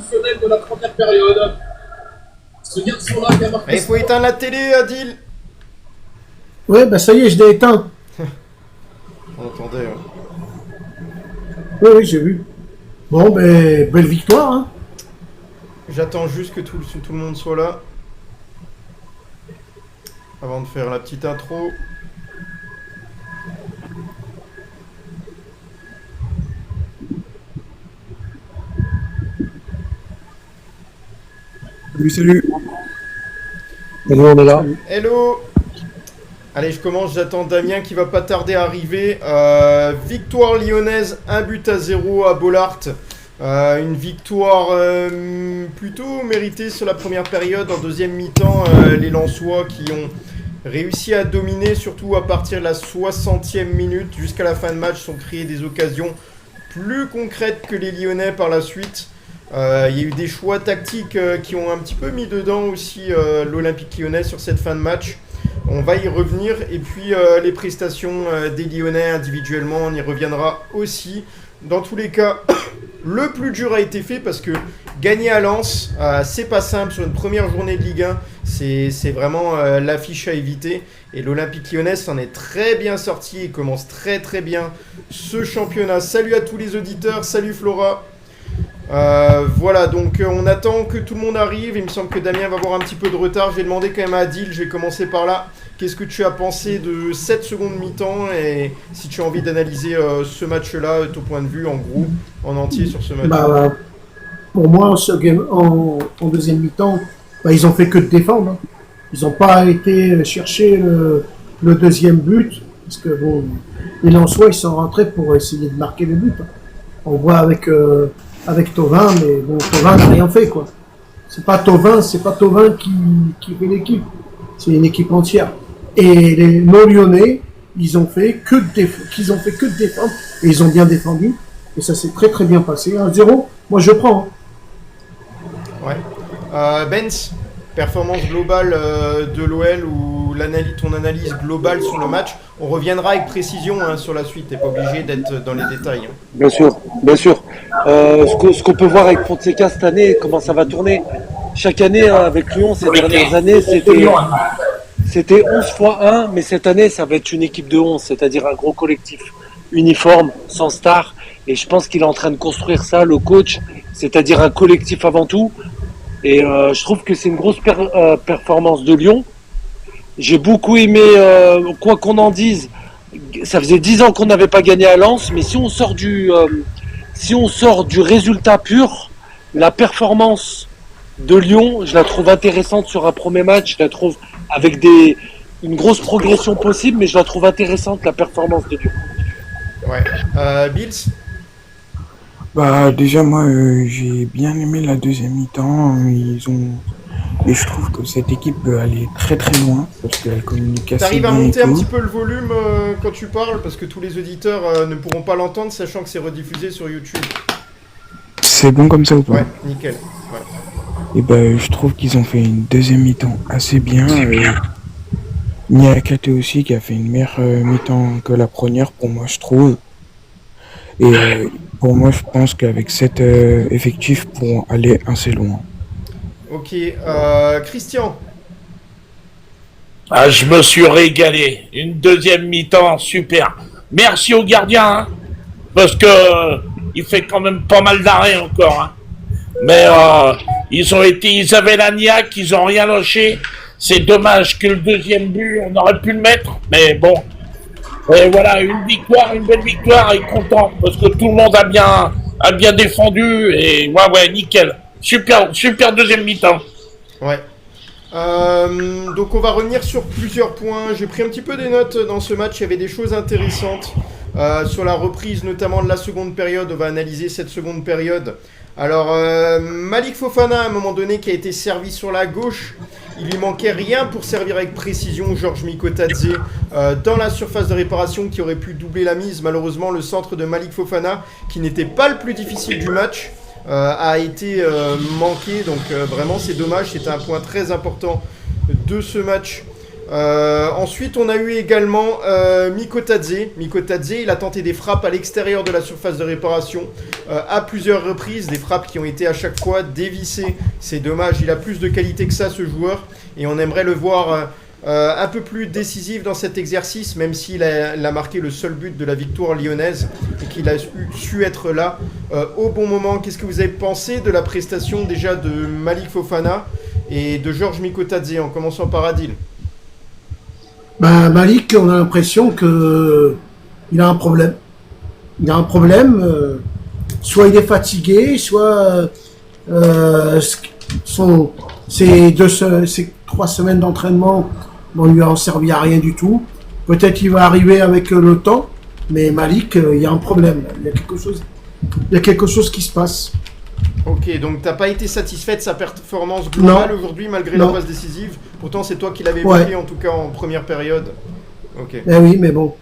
additionnel de la première période. Ce garçon-là qui a marqué... Il faut éteindre la télé, Adil. Ouais, bah ça y est, je l'ai éteint. On entendait. Oui, oui, j'ai vu. Bon, ben, belle victoire, hein. J'attends juste que tout le monde soit là. Avant de faire la petite intro. Salut. Hello, on est là. Hello. Allez, je commence. J'attends Damien qui va pas tarder à arriver. Victoire lyonnaise, 1-0 à Bollaert. Une victoire plutôt méritée sur la première période. En deuxième mi-temps, les Lensois qui ont réussi à dominer, surtout à partir de la 60e minute jusqu'à la fin de match, sont créés des occasions plus concrètes que les Lyonnais par la suite. Il y a eu des choix tactiques qui ont un petit peu mis dedans aussi l'Olympique lyonnais sur cette fin de match. On va y revenir. Et puis les prestations des Lyonnais individuellement, on y reviendra aussi. Dans tous les cas, le plus dur a été fait parce que gagner à Lens, c'est pas simple sur une première journée de Ligue 1. C'est vraiment l'affiche à éviter. Et l'Olympique lyonnais s'en est très bien sorti et commence très très bien ce championnat. Salut à tous les auditeurs, salut Flora. Voilà, donc on attend que tout le monde arrive. Il me semble que Damien va avoir un petit peu de retard. Je vais demander quand même à Adil, je vais commencer par là. Qu'est-ce que tu as pensé de cette seconde mi-temps et si tu as envie d'analyser ce match-là, ton point de vue en gros, en entier sur ce match? Pour moi, en deuxième mi-temps, ils ont fait que de défendre, hein. Ils n'ont pas été chercher le deuxième but parce que bon, les Lensois ils sont rentrés pour essayer de marquer le but, hein. On voit avec Thauvin, mais bon, Thauvin n'a rien fait, quoi. C'est pas Thauvin qui fait l'équipe. C'est une équipe entière. Et nos Lyonnais, ils ont fait que de défendre. Et ils ont bien défendu. Et ça s'est très très bien passé. 1-0, moi je prends, hein. Ouais. Benz, performance globale de l'OL ou ton analyse globale sur le match. On reviendra avec précision sur la suite. T'es pas obligé d'être dans les détails, hein. Bien sûr, bien sûr. Ce qu'on peut voir avec Fonseca cette année, comment ça va tourner. Chaque année avec Lyon, ces dernières années, c'était 11 fois 1, mais cette année, ça va être une équipe de 11, c'est-à-dire un gros collectif uniforme, sans star. Et je pense qu'il est en train de construire ça, le coach, c'est-à-dire un collectif avant tout. Et je trouve que c'est une grosse performance de Lyon. J'ai beaucoup aimé, quoi qu'on en dise, ça faisait 10 ans qu'on n'avait pas gagné à Lens, mais si on sort du résultat pur, la performance de Lyon, je la trouve intéressante sur un premier match, je la trouve avec une grosse progression possible, mais je la trouve intéressante, la performance de Lyon. Ouais. Bills? Déjà, moi, j'ai bien aimé la deuxième mi-temps. Et je trouve que cette équipe peut aller très très loin parce qu'elle communique assez T'arrives à bien et monter un tout. petit peu le volume quand tu parles parce que tous les auditeurs ne pourront pas l'entendre sachant que c'est rediffusé sur YouTube. C'est bon comme ça ou pas? Ouais, nickel. Ouais. Et je trouve qu'ils ont fait une deuxième mi-temps assez bien. Niakate aussi qui a fait une meilleure mi-temps que la première pour moi, je trouve. Et pour moi, je pense qu'avec cet effectif, ils pourront aller assez loin. Ok, Christian. Je me suis régalé. Une deuxième mi-temps, super. Merci aux gardiens, hein, parce que il fait quand même pas mal d'arrêts encore, hein. Mais ils avaient la niaque, ils ont rien lâché. C'est dommage que le deuxième but, on aurait pu le mettre, mais bon. Et voilà, une belle victoire, et content, parce que tout le monde a bien défendu, et ouais, nickel. Super deuxième mi-temps. Ouais. Donc on va revenir sur plusieurs points. J'ai pris un petit peu des notes dans ce match, il y avait des choses intéressantes. Sur la reprise notamment de la seconde période, on va analyser cette seconde période. Alors Malik Fofana à un moment donné qui a été servi sur la gauche, il lui manquait rien pour servir avec précision Georges Mikotadze dans la surface de réparation qui aurait pu doubler la mise. Malheureusement le centre de Malik Fofana qui n'était pas le plus difficile du match a été manqué, donc vraiment c'est dommage, c'était un point très important de ce match. Ensuite, on a eu également Mikotadze. Mikotadze, il a tenté des frappes à l'extérieur de la surface de réparation à plusieurs reprises, des frappes qui ont été à chaque fois dévissées. C'est dommage, il a plus de qualité que ça, ce joueur, et on aimerait le voir un peu plus décisif dans cet exercice, même s'il a marqué le seul but de la victoire lyonnaise et qu'il a su être là au bon moment. Qu'est-ce que vous avez pensé de la prestation déjà de Malik Fofana et de Georges Mikotadze, en commençant par Adil? Ben, Malik, on a l'impression que il a un problème. Il a un problème. Soit il est fatigué, soit ces 3 semaines d'entraînement ne lui ont servi à rien du tout. Peut-être qu'il va arriver avec le temps, mais Malik, il y a un problème. Il y a quelque chose qui se passe. Ok, donc t'as pas été satisfait de sa performance globale aujourd'hui malgré la passe décisive. Pourtant c'est toi qui l'avais évoqué en tout cas en première période. Ok. Oui, mais bon,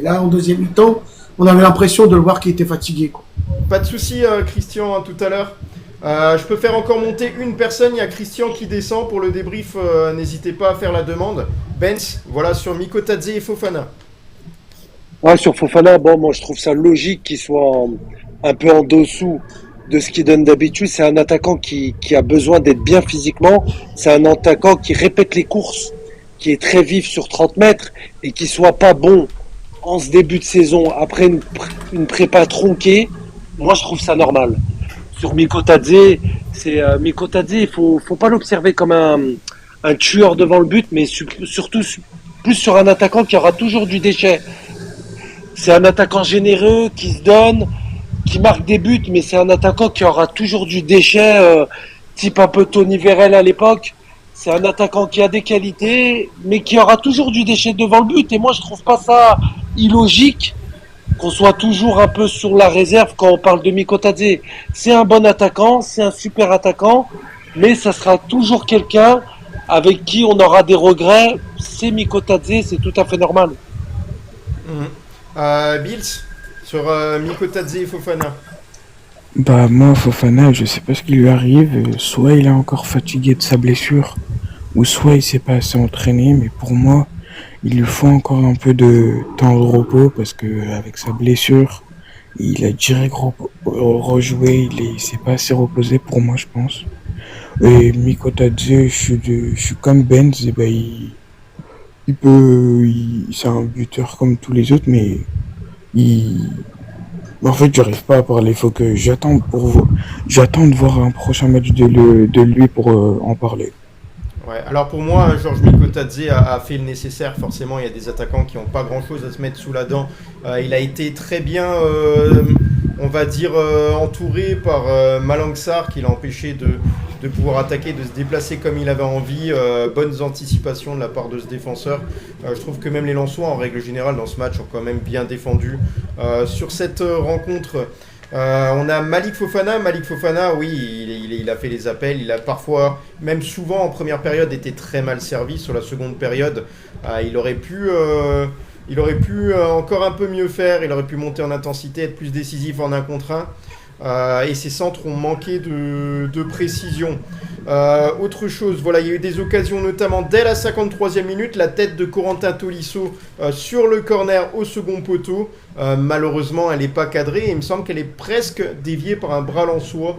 là en deuxième mi-temps, on avait l'impression de le voir qu'il était fatigué, quoi. Pas de souci, Christian, hein, tout à l'heure. Je peux faire encore monter une personne. Il y a Christian qui descend pour le débrief. N'hésitez pas à faire la demande. Benz, voilà sur Mikotadze et Fofana. Ouais, sur Fofana, bon, moi je trouve ça logique qu'il soit un peu en dessous de ce qu'il donne d'habitude. C'est un attaquant qui a besoin d'être bien physiquement. C'est un attaquant qui répète les courses, qui est très vif sur 30 mètres et qui soit pas bon en ce début de saison après une prépa tronquée. Moi, je trouve ça normal. Sur Mikotadze, Mikotadze, il faut pas l'observer comme un tueur devant le but, mais surtout plus sur un attaquant qui aura toujours du déchet. C'est un attaquant généreux qui se donne, qui marque des buts, mais c'est un attaquant qui aura toujours du déchet, type un peu Tony Vérel à l'époque. C'est un attaquant qui a des qualités, mais qui aura toujours du déchet devant le but. Et moi, je trouve pas ça illogique qu'on soit toujours un peu sur la réserve quand on parle de Mikotadze. C'est un bon attaquant, c'est un super attaquant, mais ça sera toujours quelqu'un avec qui on aura des regrets. C'est Mikotadze, c'est tout à fait normal. Bills, sur Mikotadze et Fofana. Bah moi, Fofana, je sais pas ce qui lui arrive. Soit il est encore fatigué de sa blessure, ou soit il s'est pas assez entraîné. Mais pour moi, il lui faut encore un peu de temps de repos parce que avec sa blessure, il a direct rejoué. Il s'est pas assez reposé pour moi, je pense. Et Mikotadze, je suis comme Benz. Et ben c'est un buteur comme tous les autres, mais en fait, j'arrive pas à parler. Faut que j'attende de voir un prochain match de lui pour en parler. Ouais, alors pour moi, Georges Mikotadze a fait le nécessaire. Forcément, il y a des attaquants qui n'ont pas grand-chose à se mettre sous la dent. Il a été très bien, on va dire, entouré par Malang Sarr, qui l'a empêché de pouvoir attaquer, de se déplacer comme il avait envie. Bonnes anticipations de la part de ce défenseur. Je trouve que même les Lensois, en règle générale, dans ce match, ont quand même bien défendu. Sur cette rencontre, on a Malik Fofana. Malik Fofana, oui, il a fait les appels. Il a parfois, même souvent en première période, été très mal servi. Sur la seconde période, il aurait pu encore un peu mieux faire. Il aurait pu monter en intensité, être plus décisif en 1 contre 1. Et ses centres ont manqué de précision. Autre chose, voilà, il y a eu des occasions, notamment dès la 53e minute, la tête de Corentin Tolisso sur le corner au second poteau. Malheureusement, elle n'est pas cadrée et il me semble qu'elle est presque déviée par un bras lensois.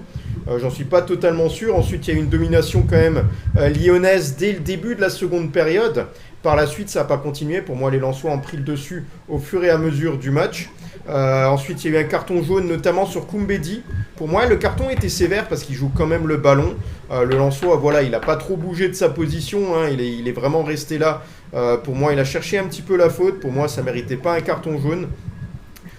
J'en suis pas totalement sûr. Ensuite, il y a eu une domination quand même lyonnaise dès le début de la seconde période. Par la suite, ça n'a pas continué. Pour moi, les Lensois ont pris le dessus au fur et à mesure du match. Ensuite, il y a eu un carton jaune, notamment sur Koumbedi. Pour moi, le carton était sévère parce qu'il joue quand même le ballon. Le Lensois, voilà, il n'a pas trop bougé de sa position. Hein. Il est vraiment resté là. Pour moi, il a cherché un petit peu la faute. Pour moi, ça ne méritait pas un carton jaune.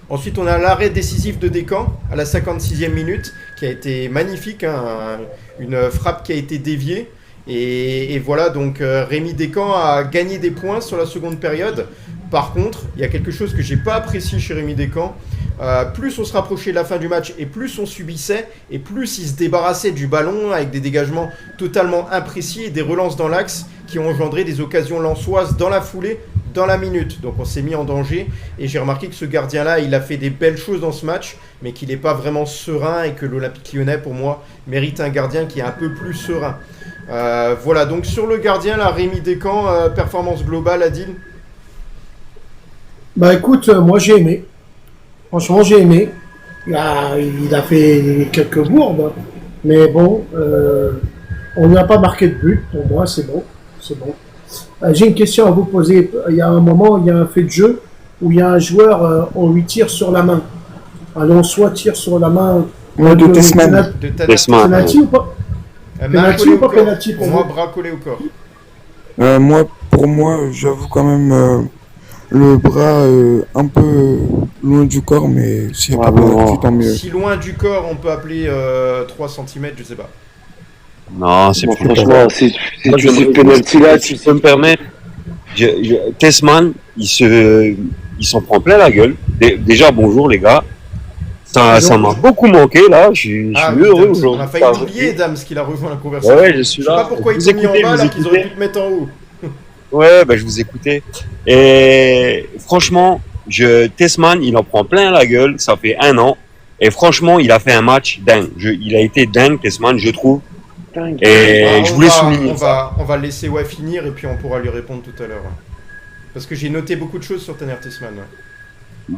Ensuite, on a l'arrêt décisif de Descamps à la 56e minute, qui a été magnifique. Hein. Une frappe qui a été déviée. Et voilà, donc Rémi Descamps a gagné des points sur la seconde période. Par contre, il y a quelque chose que j'ai pas apprécié chez Rémi Descamps. Plus on se rapprochait de la fin du match et plus on subissait et plus il se débarrassait du ballon avec des dégagements totalement imprécis et des relances dans l'axe qui ont engendré des occasions lensoises dans la foulée dans la minute. Donc on s'est mis en danger et j'ai remarqué que ce gardien-là, il a fait des belles choses dans ce match, mais qu'il n'est pas vraiment serein et que l'Olympique Lyonnais, pour moi, mérite un gardien qui est un peu plus serein. Voilà, donc sur le gardien, là, Rémi Descamps, performance globale, Adil. Bah écoute, moi j'ai aimé. Franchement, j'ai aimé. Il a fait quelques bourdes, mais bon, on n'a pas marqué de but. Pour moi, c'est bon. C'est bon. J'ai une question à vous poser. Il y a un moment, il y a un fait de jeu où il y a un joueur, on lui tire sur la main. Alors, soit tire sur la main de Tessman. Penalty ou pas? Penalty ou pas penalty pour moi, bras collé au corps. Pour moi, j'avoue quand même le bras un peu loin du corps, mais si c'est pas penalty, tant mieux. Si loin du corps, on peut appeler 3 cm, je sais pas. Non, c'est plus franchement, si tu sais penalty là, si tu peux me permettre, Tessman, il s'en prend plein la gueule. Déjà, bonjour les gars. Ça m'a beaucoup manqué là, je suis heureux aujourd'hui. On a failli oublier Dams qu'il a rejoint la conversation. Ouais, je suis là. Je sais pas pourquoi ils t'ont mis en bas là qu'ils auraient pu te mettre en haut. Ouais, bah je vous écoutais. Et franchement, Tessman, il en prend plein la gueule, ça fait 1 an. Et franchement, il a fait un match dingue. Il a été dingue, Tessman, je trouve. Dingue. Et je voulais souligner ça. On va le laisser finir et puis on pourra lui répondre tout à l'heure. Parce que j'ai noté beaucoup de choses sur Taner Tessman.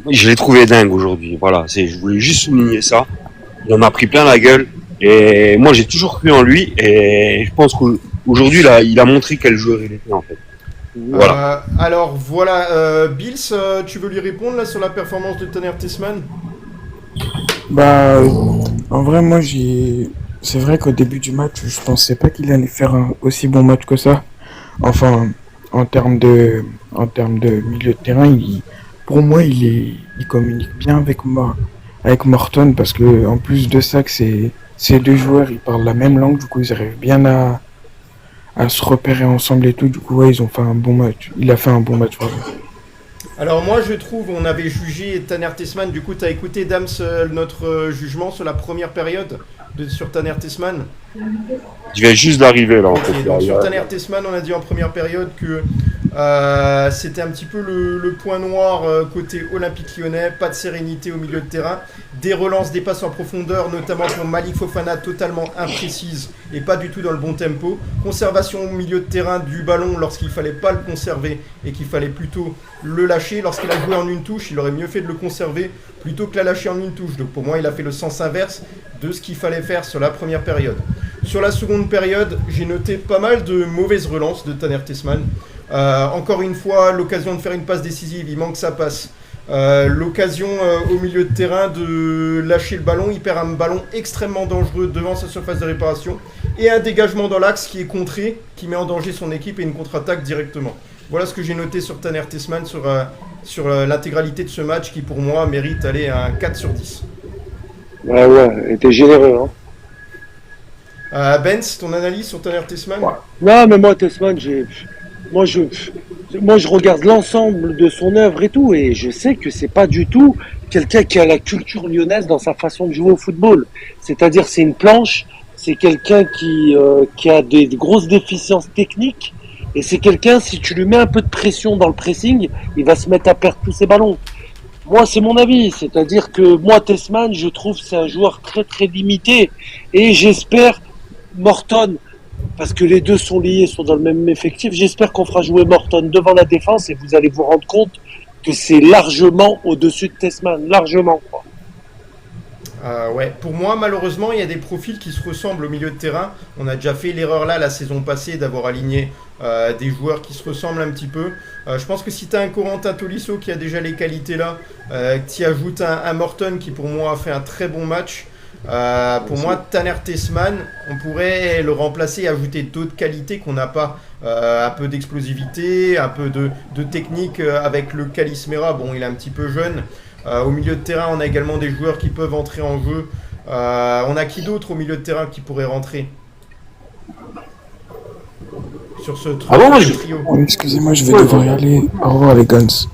Je l'ai trouvé dingue aujourd'hui. Voilà, je voulais juste souligner ça. Il en a pris plein la gueule. Et moi, j'ai toujours cru en lui. Et je pense qu'aujourd'hui, là, il a montré quel joueur il était en fait. Voilà. Alors voilà, Bills, tu veux lui répondre là sur la performance de Taner Tessman? Bah, en vrai, moi, c'est vrai qu'au début du match, je pensais pas qu'il allait faire un aussi bon match que ça. Enfin, en termes de milieu de terrain, pour moi, il communique bien avec Morton parce que en plus de ça, que ces deux joueurs, ils parlent la même langue, du coup, ils arrivent bien à se repérer ensemble et tout. Du coup, ouais, ils ont fait un bon match. Il a fait un bon match, vraiment. Alors moi je trouve, on avait jugé Taner Tessman, du coup tu as écouté Dams notre jugement sur la première période sur Taner Tessman. Je viens juste d'arriver là en fait. Donc sur Taner ouais. Tessman, on a dit en première période que c'était un petit peu le point noir côté Olympique Lyonnais, pas de sérénité au milieu de terrain, des relances, des passes en profondeur, notamment pour Malik Fofana totalement imprécises et pas du tout dans le bon tempo, conservation au milieu de terrain du ballon lorsqu'il fallait pas le conserver et qu'il fallait plutôt le lâcher. Lorsqu'il a joué en une touche, il aurait mieux fait de le conserver plutôt que la lâcher en une touche. Donc pour moi, il a fait le sens inverse de ce qu'il fallait faire sur la première période. Sur la seconde période, j'ai noté pas mal de mauvaises relances de Taner Tessman. Encore une fois, l'occasion de faire une passe décisive, il manque sa passe. L'occasion au milieu de terrain de lâcher le ballon, il perd un ballon extrêmement dangereux devant sa surface de réparation et un dégagement dans l'axe qui est contré, qui met en danger son équipe et une contre-attaque directement. Voilà ce que j'ai noté sur Taner Tessman sur l'intégralité de ce match qui pour moi mérite aller à un 4 sur 10. Ouais, il était généreux. Benz, ton analyse sur Taner Tessman? Non, mais moi, Tessman, moi, je regarde l'ensemble de son œuvre et tout, et je sais que c'est pas du tout quelqu'un qui a la culture lyonnaise dans sa façon de jouer au football. C'est-à-dire, c'est une planche, c'est quelqu'un qui a des grosses déficiences techniques, et c'est quelqu'un, si tu lui mets un peu de pression dans le pressing, il va se mettre à perdre tous ses ballons. Moi, c'est mon avis, c'est-à-dire que moi, Tessman, je trouve que c'est un joueur très très limité, et j'espère Morton, parce que les deux sont liés, sont dans le même effectif, j'espère qu'on fera jouer Morton devant la défense et vous allez vous rendre compte que c'est largement au-dessus de Tessman, largement quoi. Ouais, pour moi malheureusement il y a des profils qui se ressemblent au milieu de terrain. On a déjà fait l'erreur là la saison passée d'avoir aligné des joueurs qui se ressemblent un petit peu. Je pense que si tu as un Corentin Tolisso qui a déjà les qualités là, tu y ajoutes un Morton qui pour moi a fait un très bon match. Pour moi, Taner Tessman, on pourrait le remplacer et ajouter d'autres qualités qu'on n'a pas. Un peu d'explosivité, un peu de technique avec le Calismera. Bon, il est un petit peu jeune. Au milieu de terrain, on a également des joueurs qui peuvent entrer en jeu. On a qui d'autre au milieu de terrain qui pourrait rentrer sur ce trio? Excusez-moi, je vais devoir y aller. Au revoir les Guns.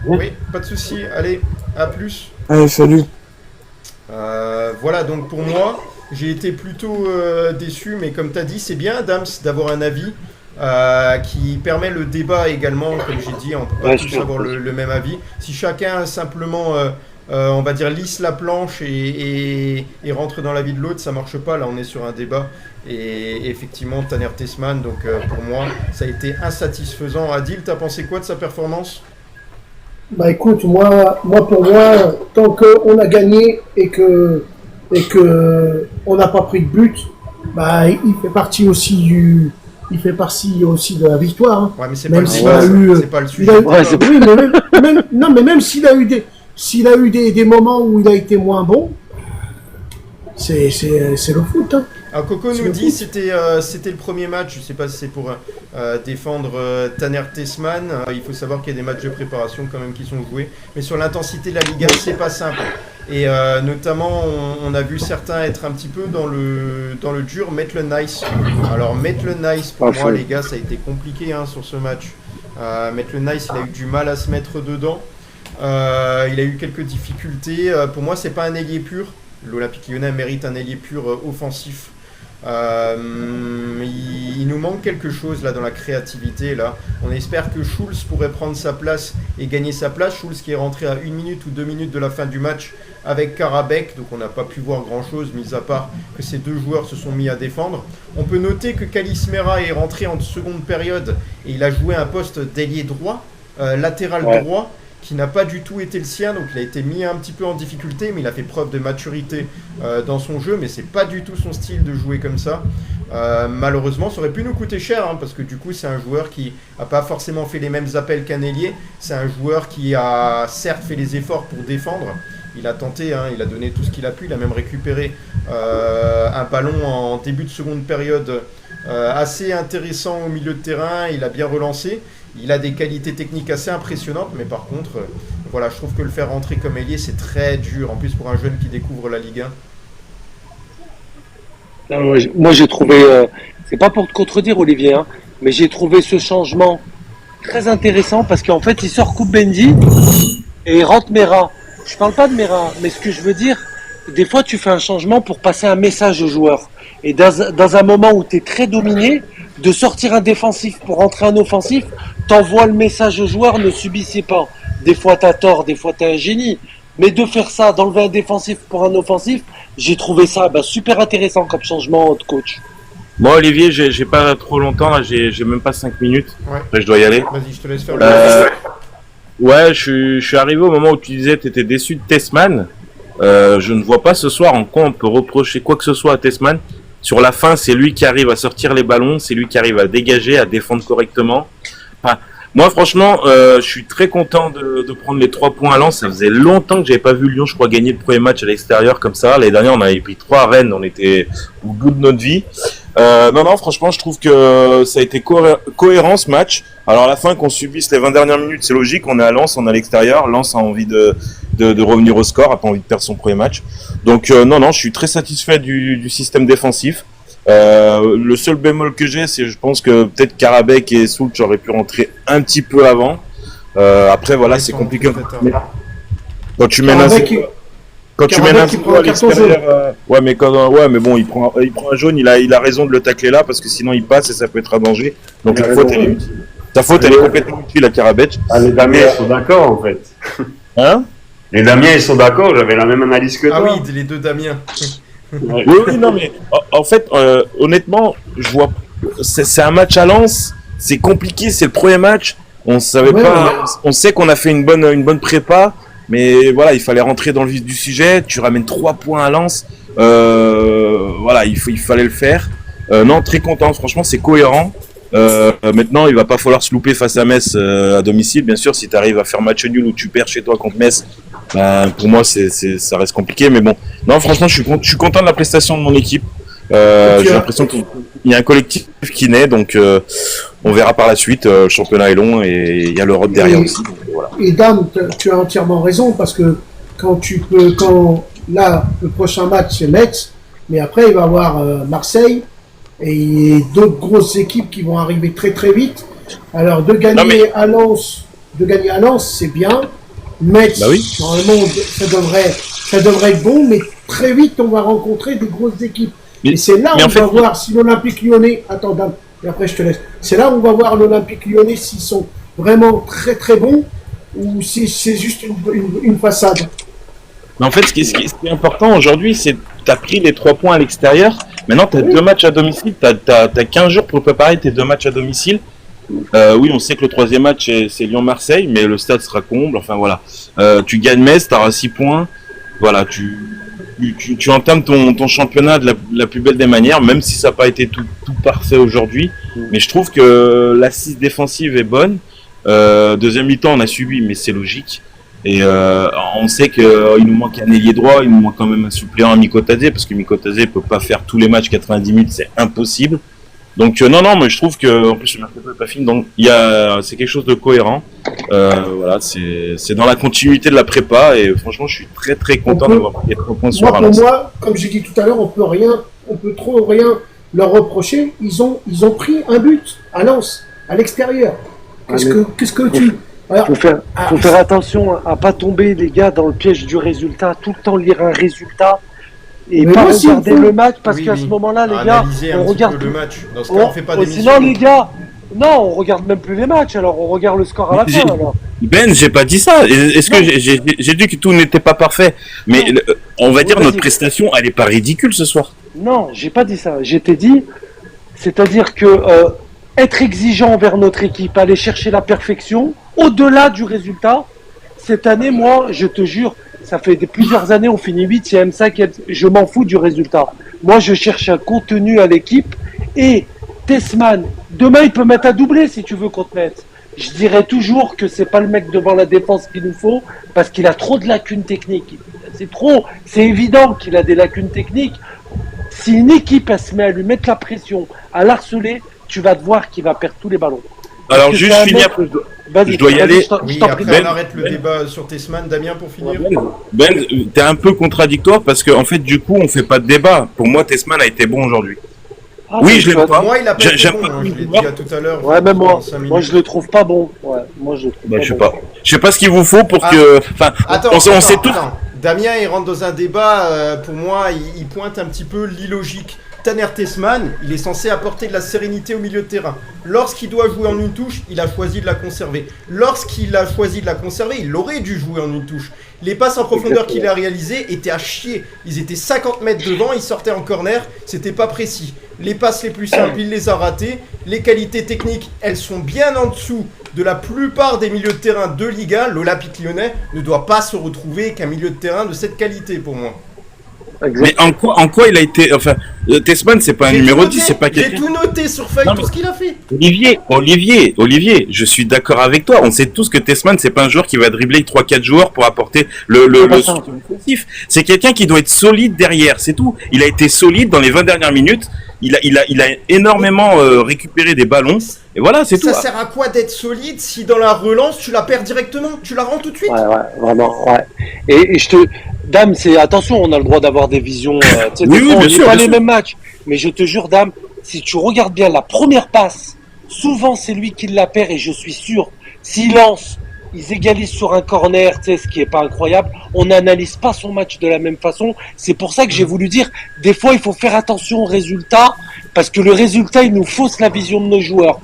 Oui, pas de souci. Allez, à plus. Allez, salut. Voilà, donc pour moi, j'ai été plutôt déçu, mais comme tu as dit, c'est bien, Dams, d'avoir un avis. qui permet le débat également, comme j'ai dit, on peut pas Ouais, tous super. avoir le même avis. Si chacun simplement, on va dire, lisse la planche et rentre dans l'avis de l'autre, ça marche pas. Là, on est sur un débat. Et effectivement, Taner Tessmann, donc pour moi, ça a été insatisfaisant. Adil, t'as pensé quoi de sa performance? Bah écoute, pour moi, tant qu'on a gagné et que on n'a pas pris de but, bah il fait partie aussi de la victoire. Hein. Ouais, mais c'est Même pas le s'il débat, a eu, c'est pas le il sujet. a eu- Ouais, c'est- oui, mais même s'il a eu des moments où il a été moins bon, c'est le foot. Hein. Alors Coco C'est nous le dit foot. c'était le premier match, je sais pas si c'est pour défendre Taner Tessmann. Il faut savoir qu'il y a des matchs de préparation quand même qui sont joués, mais sur l'intensité de la Liga c'est pas simple. Et notamment on a vu certains être un petit peu dans le dur, Maitland Nice. Alors Maitland Nice pour moi les gars ça a été compliqué hein, sur ce match. Maitland Nice il a eu du mal à se mettre dedans. Il a eu quelques difficultés. Pour moi c'est pas un ailier pur. L'Olympique Lyonnais mérite un ailier pur offensif. Il nous manque quelque chose là dans la créativité là. On espère que Schulz pourrait prendre sa place et gagner sa place. Schulz qui est rentré à 1 minute ou 2 minutes de la fin du match avec Karabek, donc on n'a pas pu voir grand chose mis à part que ces deux joueurs se sont mis à défendre. On peut noter que Kalis Mera est rentré en seconde période et il a joué un poste d'ailier droit, latéral droit, qui n'a pas du tout été le sien, donc il a été mis un petit peu en difficulté, mais il a fait preuve de maturité dans son jeu, mais c'est pas du tout son style de jouer comme ça. Malheureusement, ça aurait pu nous coûter cher, hein, parce que du coup, c'est un joueur qui n'a pas forcément fait les mêmes appels qu'un ailier. C'est un joueur qui a certes fait les efforts pour défendre. Il a tenté, hein, il a donné tout ce qu'il a pu. Il a même récupéré un ballon en début de seconde période assez intéressant au milieu de terrain. Il a bien relancé. Il a des qualités techniques assez impressionnantes, mais par contre, voilà, je trouve que le faire rentrer comme ailier, c'est très dur. En plus, pour un jeune qui découvre la Ligue 1. Non, moi, j'ai trouvé, c'est pas pour te contredire Olivier, hein, mais j'ai trouvé ce changement très intéressant parce qu'en fait il sort Koumbendi et il rentre Mera. Je parle pas de Mera, mais ce que je veux dire, des fois tu fais un changement pour passer un message aux joueurs. Et dans un moment où tu es très dominé, de sortir un défensif pour rentrer un offensif, t'envoies le message aux joueurs, ne subissez pas. Des fois t'as tort, des fois t'es un génie. Mais de faire ça, d'enlever un défensif pour un offensif, j'ai trouvé ça super intéressant comme changement de coach. Moi, Olivier, j'ai pas trop longtemps, là, j'ai même pas 5 minutes. Ouais. Après, je dois y aller. Vas-y, je te laisse faire le Ouais, je suis arrivé au moment où tu disais que tu étais déçu de Tessmann. Je ne vois pas ce soir en quoi on peut reprocher quoi que ce soit à Tessmann. Sur la fin, c'est lui qui arrive à sortir les ballons, c'est lui qui arrive à dégager, à défendre correctement. Enfin, moi, franchement, je suis très content de prendre les 3 points à Lens. Ça faisait longtemps que j'avais pas vu Lyon, je crois, gagner le premier match à l'extérieur comme ça. L'année dernière, on avait pris 3 à Rennes, on était au bout de notre vie. Non, franchement, je trouve que ça a été cohérent ce match. Alors à la fin, qu'on subisse les 20 dernières minutes, c'est logique. On est à Lens, on est à l'extérieur. Lens a envie de revenir au score, a pas envie de perdre son premier match. Donc non, je suis très satisfait du système défensif. Le seul bémol que j'ai, c'est je pense que peut-être Karabek et Soultz auraient pu rentrer un petit peu avant. Après voilà, c'est compliqué. Quand tu mènes Quand tu mènes un qui coup prend à un carton l'extérieur, mais bon, il prend un jaune, il a raison de le tacler là parce que sinon il passe et ça peut être un danger. Donc la faute elle est utile. Ta faute elle est complètement utile à Karabek. Ah, les Damiens ils sont d'accord en fait. Hein? Les Damiens ils sont d'accord, j'avais la même analyse que toi. Ah oui, les deux Damien. Ouais. Oui, non mais en fait, honnêtement, je vois, c'est un match à Lens, c'est compliqué, c'est le premier match. On savait pas, on sait qu'on a fait une bonne prépa. Mais voilà, il fallait rentrer dans le vif du sujet. Tu ramènes 3 points à Lens. Voilà, il fallait le faire. Non, très content. Franchement, c'est cohérent. Maintenant, il va pas falloir se louper face à Metz à domicile. Bien sûr, si tu arrives à faire match nul ou tu perds chez toi contre Metz, pour moi, ça reste compliqué. Mais bon, non, franchement, je suis content de la prestation de mon équipe. J'ai l'impression qu'il y a un collectif qui naît. Donc, on verra par la suite. Le championnat est long et il y a l'Europe derrière aussi. Donc, voilà. Et Dame, tu as entièrement raison parce que quand là, le prochain match c'est Metz, mais après il va y avoir Marseille et d'autres grosses équipes qui vont arriver très très vite. Alors de gagner à Lens, c'est bien. Metz, normalement, ça devrait être bon, mais très vite on va rencontrer des grosses équipes. Et c'est là où on va voir si l'Olympique Lyonnais, attends Dame, et après je te laisse. C'est là où on va voir l'Olympique Lyonnais s'ils sont vraiment très très bons ou si c'est juste une façade. Mais en fait, ce qui est important aujourd'hui, c'est que tu as pris les 3 points à l'extérieur. Maintenant, tu as 2 matchs à domicile. Tu as 15 jours pour préparer tes 2 matchs à domicile. Oui, on sait que le 3e match, c'est Lyon-Marseille, mais le stade sera comble. Enfin, voilà. Tu gagnes Metz, tu auras 6 points. Voilà, tu entames ton championnat de la plus belle des manières, même si ça n'a pas été tout parfait aujourd'hui. Mais je trouve que l'assise défensive est bonne. Deuxième mi-temps, on a subi, mais c'est logique. Et on sait qu'il nous manque un ailier droit, il nous manque quand même un suppléant à Mikotadze, parce que Mikotadze ne peut pas faire tous les matchs 90 minutes, c'est impossible. Donc non, mais je trouve que en plus le mercato n'est pas fini, donc c'est quelque chose de cohérent. Voilà, c'est dans la continuité de la prépa, et franchement, je suis très très content d'avoir pris les 3 points sur Pour moi, comme j'ai dit tout à l'heure, on peut trop rien leur reprocher. Ils ont pris un but à Lens, à l'extérieur. Qu'est-ce que tu... Faut faire attention à pas tomber, les gars, dans le piège du résultat. Tout le temps lire un résultat et mais pas moi, regarder le match, parce Oui, qu'à oui. ce moment-là, les gars, Analyser un on petit regarde peu le match. Dans ce cas, on fait pas d'émission. sinon, les gars, non, on regarde même plus les matchs. Alors, on regarde le score à la fin. Alors. Ben, j'ai pas dit ça. Est-ce que j'ai dit que tout n'était pas parfait? Mais on va dire notre prestation, elle est pas ridicule ce soir. Non, j'ai pas dit ça. J'étais dit, c'est-à-dire que être exigeant envers notre équipe, aller chercher la perfection, au-delà du résultat. Cette année, moi, je te jure, ça fait plusieurs années, on finit 8e, 5e, je m'en fous du résultat. Moi, je cherche un contenu à l'équipe, et Tessman, demain, il peut mettre à doubler si tu veux qu'on te mette. Je dirais toujours que c'est pas le mec devant la défense qu'il nous faut, parce qu'il a trop de lacunes techniques. C'est évident qu'il a des lacunes techniques. Si une équipe, elle se met à lui mettre la pression, à l'harceler, tu vas te voir qu'il va perdre tous les ballons. Alors, juste finir, je dois y aller. Oui, après on arrête le débat sur Tessman. Damien, pour finir. Ben, t'es un peu contradictoire parce que en fait, du coup, on fait pas de débat. Pour moi, Tessman a été bon aujourd'hui. Ah, oui, je l'aime pas. Moi, il a pas été J'aime bon, pas. hein, je l'ai dit à tout à l'heure. Ouais, même moi, en 5 minutes. moi je le trouve pas bon. Ouais, moi je le trouve Bah, pas je sais bon. pas. Je sais pas ce qu'il vous faut pour que. Enfin, on sait tous. Damien, il rentre dans un débat. Pour moi, il pointe un petit peu l'illogique. Tanner Tessman, il est censé apporter de la sérénité au milieu de terrain. Lorsqu'il doit jouer en une touche, il a choisi de la conserver. Lorsqu'il a choisi de la conserver, il aurait dû jouer en une touche. Les passes en profondeur qu'il a réalisées étaient à chier. Ils étaient 50 mètres devant, ils sortaient en corner, c'était pas précis. Les passes les plus simples, il les a ratées. Les qualités techniques, elles sont bien en dessous de la plupart des milieux de terrain de Ligue 1. L'Olympique Lyonnais ne doit pas se retrouver qu'un milieu de terrain de cette qualité pour moi. Mais en quoi il a été. Enfin, Tessman, c'est pas un numéro 10, c'est pas J'ai quelqu'un. tout noté sur feuille, tout ce qu'il a fait. Olivier, je suis d'accord avec toi. On sait tous que Tessman, c'est pas un joueur qui va dribbler 3-4 joueurs pour apporter le soutien offensif. C'est quelqu'un qui doit être solide derrière, c'est tout. Il a été solide dans les 20 dernières minutes. Il a énormément récupéré des ballons. Et voilà, c'est tout. Ça sert à quoi d'être solide si dans la relance, tu la perds directement? Tu la rends tout de suite? Ouais, vraiment, ouais. Et je te. Dame, attention, on a le droit d'avoir des visions. Oui, bien on sûr, pas bien les sûr. mêmes matchs. Mais je te jure, Dame, si tu regardes bien la première passe, souvent c'est lui qui la perd, et je suis sûr, s'il lance, ils égalisent sur un corner, ce qui est pas incroyable, on n'analyse pas son match de la même façon. C'est pour ça que j'ai voulu dire, des fois il faut faire attention au résultat, parce que le résultat, il nous fausse la vision de nos joueurs.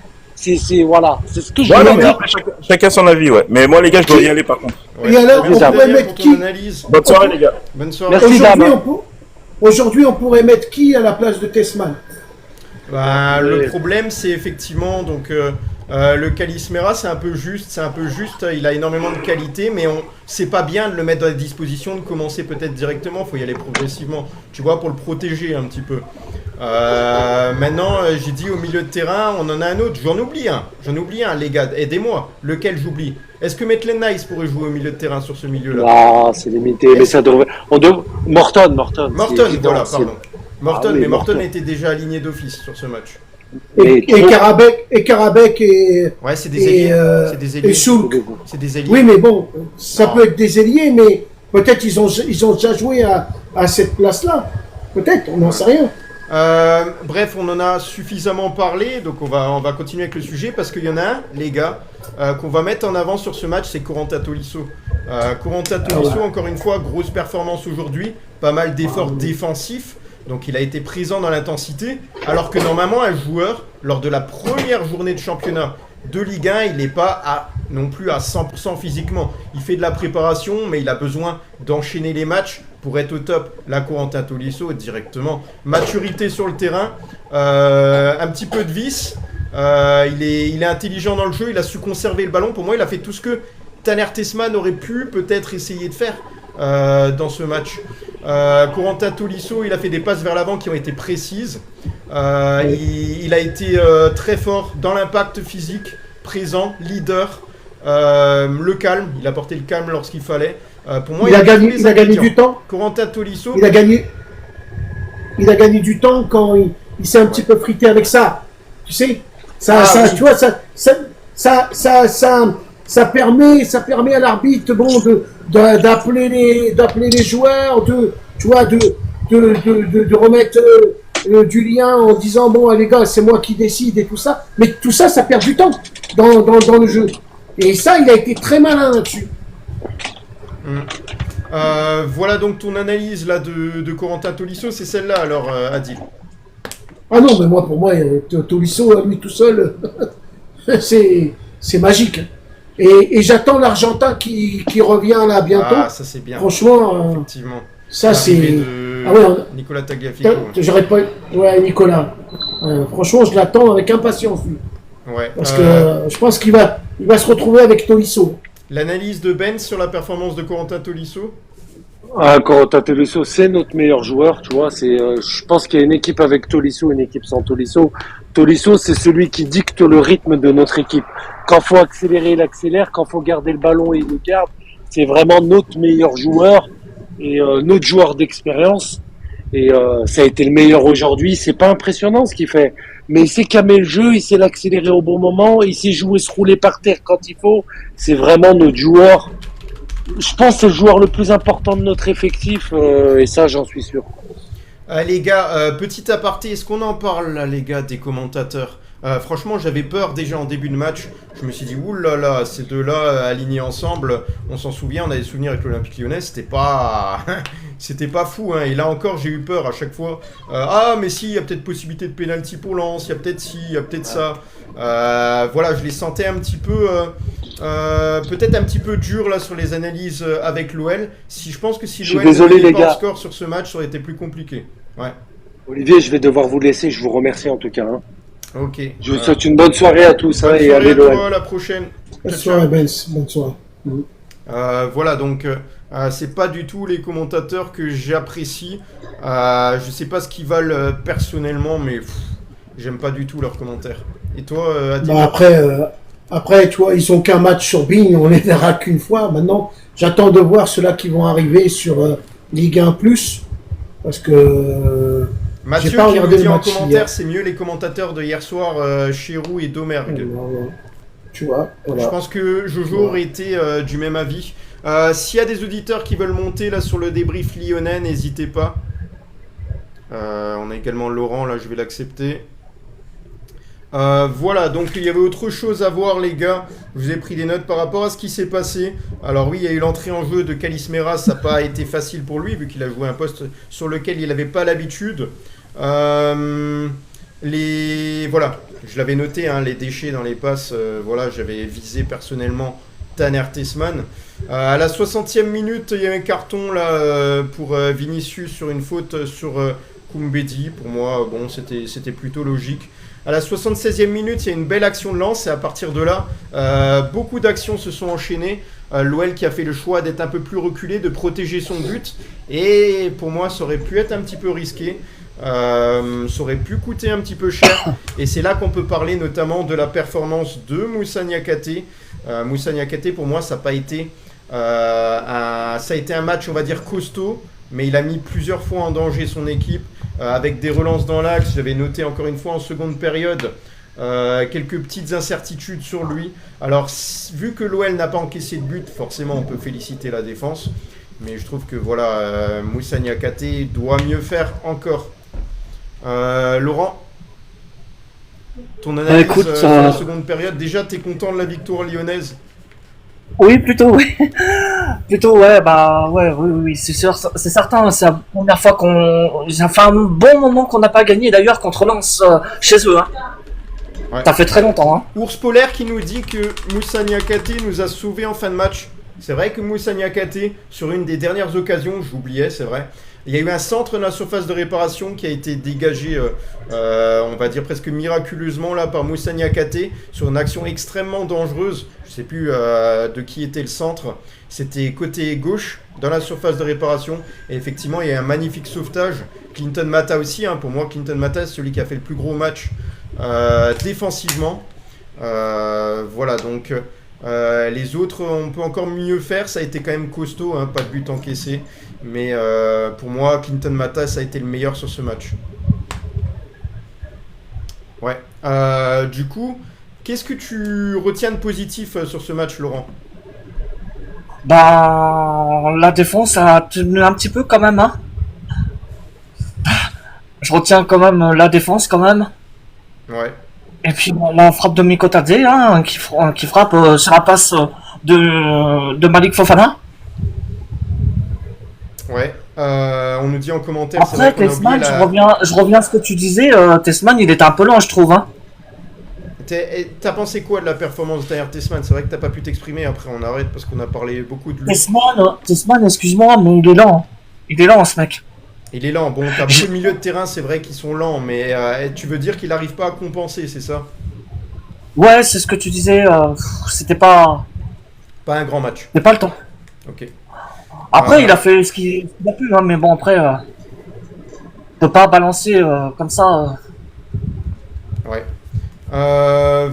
Voilà, c'est ce que je Ouais, veux non, mais dire. après, chacun son avis, ouais. Mais moi, les gars, je dois y aller par contre. Et alors, Merci, on pourrait Damien, mettre pour ton qui? analyse. Bonne soirée, les gars. Bonne soirée. Merci, Aujourd'hui, Dame. Aujourd'hui, on pourrait mettre qui à la place de Tessman? Bah, le problème, c'est effectivement donc le Calismera, c'est un peu juste. Il a énormément de qualité, mais c'est pas bien de le mettre dans la disposition de commencer peut-être directement. Faut y aller progressivement, tu vois, pour le protéger un petit peu. Maintenant, j'ai dit au milieu de terrain, on en a un autre. J'en oublie un, les gars. Aidez-moi. Lequel j'oublie? Est-ce que Maitland Nice pourrait jouer au milieu de terrain sur ce milieu-là? Ah, c'est limité, mais ça devrait. Morton. Morton, évident, voilà, c'est- pardon. Morton, Ah oui, mais Morton Morton. était déjà aligné d'office sur ce match. Mais Et Karabek et Ouais, c'est des ailiers. C'est des ailiers. et Souk. C'est des ailiers. Oui, mais bon, ça Ah. peut être des ailiers, mais peut-être ils ont déjà joué à cette place-là. Peut-être, on n'en sait rien. Bref, on en a suffisamment parlé, donc on va continuer avec le sujet parce qu'il y en a un, les gars, qu'on va mettre en avant sur ce match, c'est Corentin Tolisso. Corentin Tolisso, encore une fois, grosse performance aujourd'hui, pas mal d'efforts défensifs. Donc il a été présent dans l'intensité, alors que normalement un joueur, lors de la première journée de championnat de Ligue 1, il n'est pas non plus à 100% physiquement. Il fait de la préparation, mais il a besoin d'enchaîner les matchs pour être au top. Là, Corentin Tolisso, directement, maturité sur le terrain, un petit peu de vice, il est intelligent dans le jeu, il a su conserver le ballon. Pour moi, il a fait tout ce que Tanner Tessman aurait pu peut-être essayer de faire dans ce match. Corentin Tolisso, il a fait des passes vers l'avant qui ont été précises. Il a été très fort dans l'impact physique, présent, leader, le calme. Il a porté le calme lorsqu'il fallait. Pour moi, il a gagné du temps. Corentin Tolisso. Il a gagné du temps quand il s'est un petit peu frité avec ça. Tu sais, oui. Tu vois, ça permet à l'arbitre, bon, d'appeler les joueurs, tu vois, de remettre du lien en disant bon les gars, c'est moi qui décide et tout ça. Mais tout ça, ça perd du temps dans le jeu. Et ça, il a été très malin là-dessus. Voilà donc ton analyse là de Corentin Tolisso, c'est celle-là alors, Adil. Ah non, mais pour moi, Tolisso, lui tout seul, c'est magique. Et j'attends l'Argentin qui revient là bientôt. Ah, ça c'est bien. Franchement, effectivement. Ça c'est. Ah ouais, Nicolas Tagliafico. J'aurais pas. Ouais, Nicolas. Franchement, je l'attends avec impatience lui. Ouais. Parce que je pense qu'il va se retrouver avec Tolisso. L'analyse de Ben sur la performance de Corentin Tolisso. Corentin Tolisso, c'est notre meilleur joueur, tu vois. Je pense qu'il y a une équipe avec Tolisso, une équipe sans Tolisso. Tolisso, c'est celui qui dicte le rythme de notre équipe. Quand faut accélérer, il accélère. Quand faut garder le ballon, il le garde. C'est vraiment notre meilleur joueur et notre joueur d'expérience. Et ça a été le meilleur aujourd'hui. C'est pas impressionnant ce qu'il fait, mais il sait calmer le jeu, il sait l'accélérer au bon moment, il sait jouer, se rouler par terre quand il faut. C'est vraiment notre joueur. Je pense que c'est le joueur le plus important de notre effectif, et ça, j'en suis sûr. Les gars, petit aparté, est-ce qu'on en parle là, les gars, des commentateurs? Franchement, j'avais peur déjà en début de match. Je me suis dit, oulala, ces deux-là alignés ensemble, on s'en souvient, on a des souvenirs avec l'Olympique Lyonnais, c'était pas fou. Hein. Et là encore, j'ai eu peur à chaque fois. Mais si, il y a peut-être possibilité de pénalty pour Lens, il y a peut-être ci, il y a peut-être ça. Voilà, je les sentais un petit peu, peut-être un petit peu dur là sur les analyses avec l'OL. Je pense que si l'OL n'avait pas un score sur ce match, ça aurait été plus compliqué. Ouais. Olivier, je vais devoir vous laisser, je vous remercie en tout cas. Hein. Ok. Je vous souhaite une bonne soirée à tous. Bonne soirée à toi, à la prochaine. Bonne soirée, Ben. Bonne soirée. Voilà, donc c'est pas du tout les commentateurs que j'apprécie. Je sais pas ce qu'ils valent personnellement, mais j'aime pas du tout leurs commentaires. Et toi, Adil? Après, tu vois, ils ont qu'un match sur Bing, on les verra qu'une fois. Maintenant, j'attends de voir ceux-là qui vont arriver sur Ligue 1+, parce que Mathieu j'ai pas qui nous regardé dit le en match commentaire, hier. c'est mieux les commentateurs de hier soir, Chérou et Domergue. Tu vois, voilà. Je pense que Jojo aurait été du même avis. S'il y a des auditeurs qui veulent monter là sur le débrief lyonnais, n'hésitez pas. On a également Laurent, là je vais l'accepter. Voilà, donc il y avait autre chose à voir les gars. Je vous ai pris des notes par rapport à ce qui s'est passé. Alors oui, il y a eu l'entrée en jeu de Kalis Meras, ça n'a pas été facile pour lui vu qu'il a joué un poste sur lequel il n'avait pas l'habitude. Voilà, je l'avais noté, hein, les déchets dans les passes, voilà, j'avais visé personnellement Tanner Tessman. À la 60e minute, il y a un carton là pour Vinicius sur une faute sur Koumbedi. Pour moi, bon, c'était plutôt logique. À la 76e minute, il y a une belle action de Lens et à partir de là, beaucoup d'actions se sont enchaînées. L'OL qui a fait le choix d'être un peu plus reculé, de protéger son but. Et pour moi, ça aurait pu être un petit peu risqué. Ça aurait pu coûter un petit peu cher. Et c'est là qu'on peut parler notamment de la performance de Moussa Niakhaté. Moussa Niakhaté, pour moi, ça n'a pas été... ça a été un match, on va dire, costaud. Mais il a mis plusieurs fois en danger son équipe. Avec des relances dans l'axe, j'avais noté encore une fois en seconde période quelques petites incertitudes sur lui. Alors vu que l'OL n'a pas encaissé de but, forcément on peut féliciter la défense, mais je trouve que voilà, Moussa Niakhaté doit mieux faire encore. Laurent, ton analyse sur la seconde période, déjà t'es content de la victoire lyonnaise? Oui, plutôt, oui. Plutôt, ouais, bah, ouais, oui, c'est sûr, c'est certain, c'est la première fois ça fait un bon moment qu'on n'a pas gagné, d'ailleurs, contre Lens, chez eux, hein. Ouais. Ça fait très longtemps, hein. Ours Polaire qui nous dit que Moussa Niakhaté nous a sauvés en fin de match. C'est vrai que Moussa Niakhaté, sur une des dernières occasions, j'oubliais, c'est vrai, il y a eu un centre dans la surface de réparation qui a été dégagé, on va dire presque miraculeusement là par Moussa Niakhaté sur une action extrêmement dangereuse. Je sais plus de qui était le centre. C'était côté gauche dans la surface de réparation. Et effectivement, il y a un magnifique sauvetage. Clinton Mata aussi. Pour moi, Clinton Mata, c'est celui qui a fait le plus gros match défensivement. Voilà, donc les autres, on peut encore mieux faire. Ça a été quand même costaud, pas de but encaissé. Mais pour moi, Clinton Mata, ça a été le meilleur sur ce match. Ouais. Du coup, qu'est-ce que tu retiens de positif sur ce match, Laurent? Bah, la défense a tenu un petit peu quand même, hein. Je retiens quand même la défense quand même. Ouais. Et puis la frappe de Mikotadze, hein, qui frappe sur la passe de Malik Fofana. Ouais. On nous dit en commentaire. Après, Tessman, je reviens à ce que tu disais. Tessman, il était un peu lent, je trouve, hein. T'as pensé quoi de la performance d'Ayer Tessman? C'est vrai que t'as pas pu t'exprimer, après on arrête parce qu'on a parlé beaucoup de lui. Tessman, excuse-moi, mais il est lent. Il est lent, ce mec. Il est lent. Bon, t'as beaucoup de milieux de terrain, c'est vrai qu'ils sont lents, mais tu veux dire qu'il n'arrive pas à compenser, c'est ça? Ouais, c'est ce que tu disais. C'était pas... Pas un grand match. C'était pas le temps. Ok. Après, il a fait ce qu'il a pu, hein, mais bon, après... on peut pas balancer comme ça. Ouais.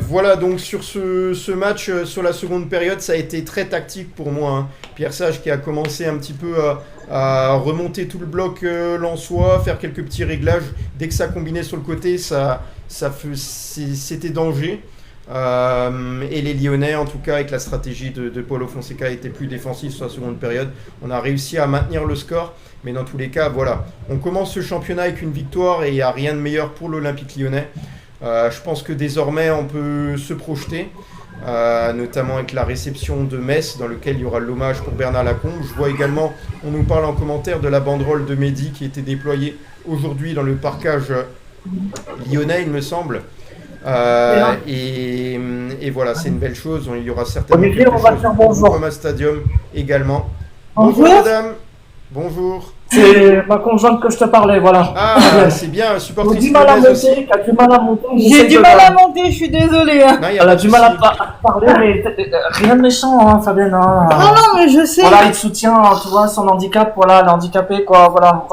Voilà, donc sur ce match, sur la seconde période, ça a été très tactique pour moi, hein. Pierre Sage qui a commencé un petit peu à remonter tout le bloc lensois, faire quelques petits réglages. Dès que ça combinait sur le côté, c'était danger. Et les Lyonnais, en tout cas, avec la stratégie de Paulo Fonseca, étaient plus défensifs sur la seconde période. On a réussi à maintenir le score, mais dans tous les cas, voilà. On commence ce championnat avec une victoire et il n'y a rien de meilleur pour l'Olympique Lyonnais. Je pense que désormais on peut se projeter, notamment avec la réception de Metz dans lequel il y aura l'hommage pour Bernard Lacombe. Je vois également, on nous parle en commentaire de la banderole de Mehdi qui était déployée aujourd'hui dans le parcage lyonnais, il me semble. Et voilà, c'est une belle chose. Il y aura certainement Olivier, on va faire bonjour. Comme un stadium également. Bonjour. Bonjour madame. Bonjour. C'est ma conjointe que je te parlais, voilà. Ah, c'est bien, supportrice J'ai du mal à lyonnaise aussi. monter, t'as du mal à monter. J'ai du mal à monter, je suis désolée. Hein. Non, y a Elle pas a de du mal à souci. parler, mais rien de méchant, hein, Fabienne. Hein. Ah non, mais je sais. Voilà, il soutient, tu vois, son handicap, voilà, elle est handicapée, quoi, voilà.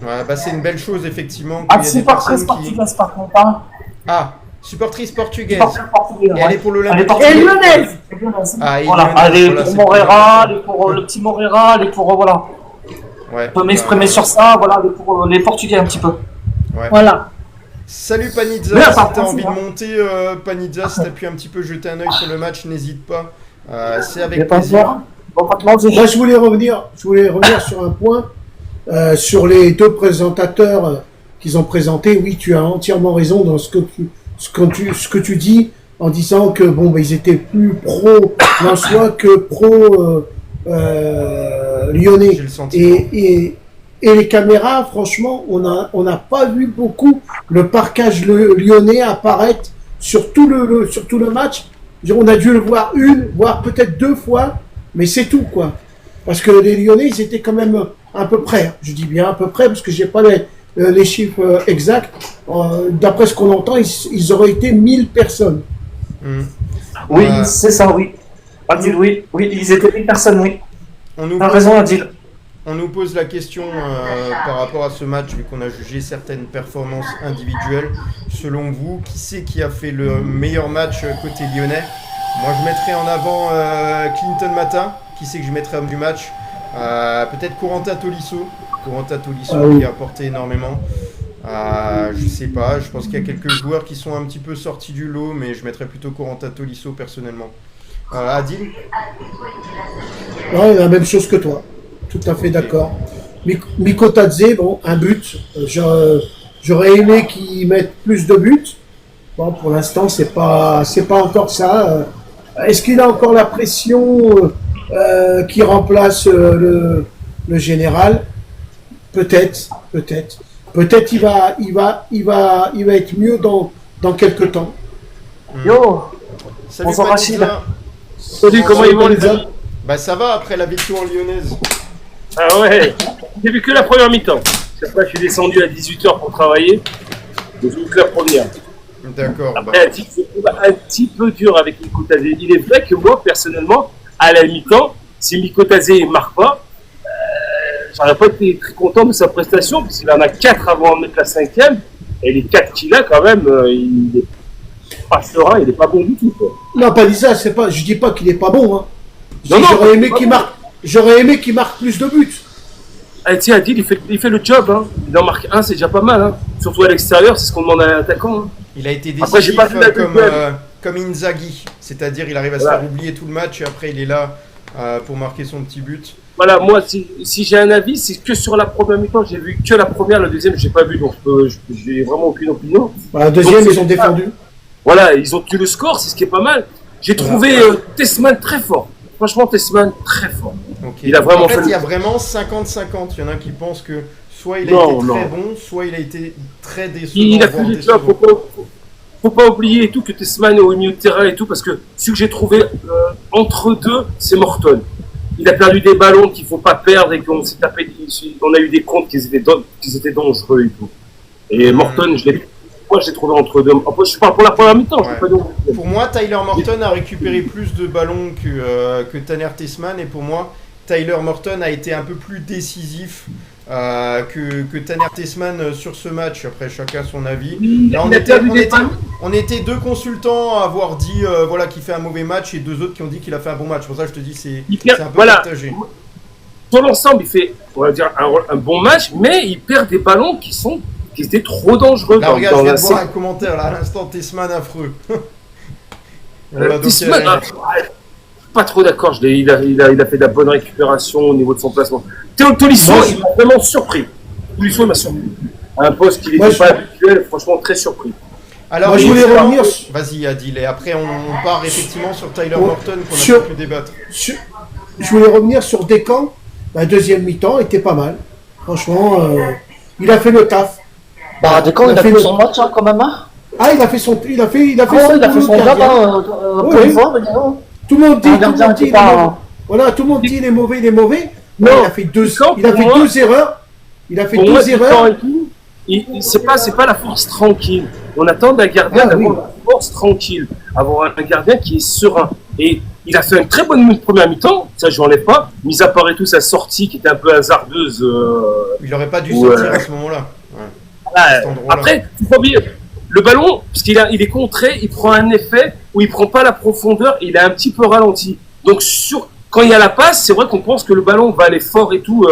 Ouais, bah c'est une belle chose, effectivement. Ah, qu'il y a des supportrice personnes qui- portugaise, par contre, hein. Ah, supportrice portugaise. Supportrice portugaise, Et elle ouais. est pour Elle est l'Olympique. portugaise. Et lyonnaise. Elle est lyonnaise. Ah, et Voilà, lyonnaise, elle est voilà, pour c'est Moreira, pour- elle est pour le petit Moreira, elle est pour, voilà. Ouais, Je peux m'exprimer bah, sur ça, voilà, elle est pour les Portugais un petit peu. ouais. Voilà. Salut Panizza, Mais si attends, t'as envie de hein. monter, Panizza, si t'as pu un petit peu jeter un œil sur le match, n'hésite pas. C'est Il y a avec pas de plaisir. voir. Bon, pas te mentir. Moi, je voulais revenir sur un point, sur les deux présentateurs qu'ils ont présentés. Oui, tu as entièrement raison dans ce que tu dis, en disant que bon, bah, ils étaient plus pro Lensois que pro lyonnais. J'ai le sentiment. Et les caméras, franchement, on n'a pas vu beaucoup le parquage lyonnais apparaître sur tout le match. On a dû le voir voire peut-être deux fois, mais c'est tout, quoi. Parce que les Lyonnais, ils étaient quand même à peu près. Je dis bien à peu près, parce que j'ai pas les chiffres exacts. D'après ce qu'on entend, ils auraient été 1000 personnes. Oui, c'est ça, oui. Adil, oui, ils étaient une personne, oui. On nous T'as pose- raison, Adil. On nous pose la question par rapport à ce match, vu qu'on a jugé certaines performances individuelles. Selon vous, qui c'est qui a fait le meilleur match côté lyonnais? Moi, je mettrais en avant Clinton Mata. Qui c'est que je mettrais homme du match? Peut-être Corentin Tolisso. Corentin Tolisso oui. qui a apporté énormément. Je sais pas, je pense qu'il y a quelques joueurs qui sont un petit peu sortis du lot, mais je mettrais plutôt Corentin Tolisso personnellement. Adil? Ouais, la même chose que toi. Tout à fait d'accord. Mikotadze, bon, un but. J'aurais aimé qu'il mette plus de buts. Bon, pour l'instant, c'est pas encore ça. Est-ce qu'il a encore la pression qui remplace le général. Peut-être. Peut-être il va être mieux dans quelques temps. Yo, Salut bonsoir, Rachid. Panizza. Salut, comment ils vont les amis? Bah ça va après la victoire lyonnaise. Ah ouais, j'ai vu que la première mi-temps. Après, je suis descendu à 18h pour travailler. J'ai vu que la première. D'accord. Après, un petit peu dur avec Mikotadze. Il est vrai que moi, personnellement, à la mi-temps, si Mikotadze ne marque pas, j'aurais pas été très content de sa prestation, parce qu'il en a 4 avant de mettre la 5e. Et les 4 qu'il a, quand même, il est pas serein, il est pas bon du tout, quoi. Non, pas dit ça, je dis pas qu'il est pas bon. Hein. Non, J'aurais aimé qu'il marque plus de buts. Ah, tiens, Adil, il fait le job, hein. Il en marque un, c'est déjà pas mal, hein. Surtout à l'extérieur, c'est ce qu'on demande à l'attaquant. Hein. Il a été décisif. Après, j'ai pas vu la comme Inzaghi, c'est-à-dire il arrive à se faire oublier tout le match et après il est là pour marquer son petit but. Voilà, moi, si j'ai un avis, c'est que sur la première mi-temps, j'ai vu que la première, la deuxième, j'ai pas vu, donc j'ai vraiment aucune opinion. La deuxième, ils ont défendu. Voilà, ils ont tenu le score, c'est ce qui est pas mal. J'ai trouvé Tessman très fort. Franchement, Tessman très fort. Okay. Il a vraiment en fait, il y a vraiment 50-50. Il y en a qui pensent que soit il a été très bon, soit il a été très décevant. Il a fait le job. Faut pas oublier et tout que Tessman est au milieu de terrain et tout, parce que ce que j'ai trouvé entre deux, c'est Morton. Il a perdu des ballons qu'il faut pas perdre et qu'on s'est tapé. On a eu des comptes qui étaient dangereux et tout. Et Morton, moi, je l'ai trouvé entre deux. Je parle pour la première mi-temps. Ouais. Pour moi, Tyler Morton a récupéré plus de ballons que Tanner Tessman. Et pour moi, Tyler Morton a été un peu plus décisif que Tanner Tessman sur ce match. Après, chacun son avis. Là, on était deux consultants à avoir dit voilà, qu'il fait un mauvais match et deux autres qui ont dit qu'il a fait un bon match. Pour ça, je te dis, c'est un peu partagé. Sur l'ensemble, il fait, on va dire, un bon match, mais il perd des ballons qui étaient trop dangereux. Là, regarde, je viens de voir un commentaire là, à l'instant, Tessman affreux. Tessman, pas trop d'accord. Il a fait de la bonne récupération au niveau de son placement. Tolisso, il m'a vraiment surpris. Tolisso m'a surpris. Un poste qui n'était pas habituel, franchement très surpris. Alors, moi, je voulais revenir. Vas-y, Adil, et après on part effectivement sur Tyler Morton qu'on a pu débattre. Je voulais revenir sur Descamps. La deuxième mi-temps était pas mal. Franchement, il a fait le taf. Bah, Descamps, il a fait son match, hein, quand même. Hein. Ah, il a fait son job, Tout le monde dit, voilà, tout le monde dit il est mauvais. Non, il a fait deux erreurs. Il a fait deux erreurs. C'est pas la force tranquille. On attend d'un gardien d'avoir la force tranquille, avoir un gardien qui est serein. Et il a fait une très bonne première mi-temps, ça je n'enlève pas, mis à part et tout sa sortie qui était un peu hasardeuse. Il n'aurait pas dû sortir à ce moment-là. Après, il faut oublier, le ballon, parce qu'il est contré, il prend un effet où il prend pas la profondeur et il est un petit peu ralenti. Donc quand il y a la passe, c'est vrai qu'on pense que le ballon va aller fort et tout,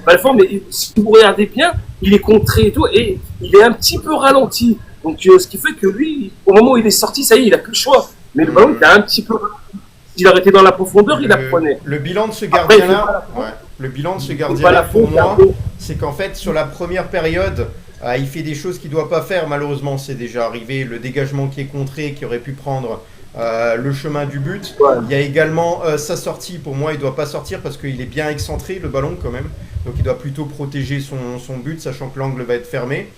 mais si vous regardez bien, il est contré et tout, et il est un petit peu ralenti. Donc ce qui fait que lui, au moment où il est sorti, ça y est, il a plus le choix. Mais le ballon était un petit peu ralenti. S'il arrêtait dans la profondeur, il la prenait. Le bilan de ce gardien-là, pour moi, c'est qu'en fait, sur la première période, il fait des choses qu'il ne doit pas faire, malheureusement, c'est déjà arrivé. Le dégagement qui est contré, qui aurait pu prendre le chemin du but. Ouais. Il y a également sa sortie, pour moi, il ne doit pas sortir parce qu'il est bien excentré, le ballon, quand même. Donc il doit plutôt protéger son but, sachant que l'angle va être fermé.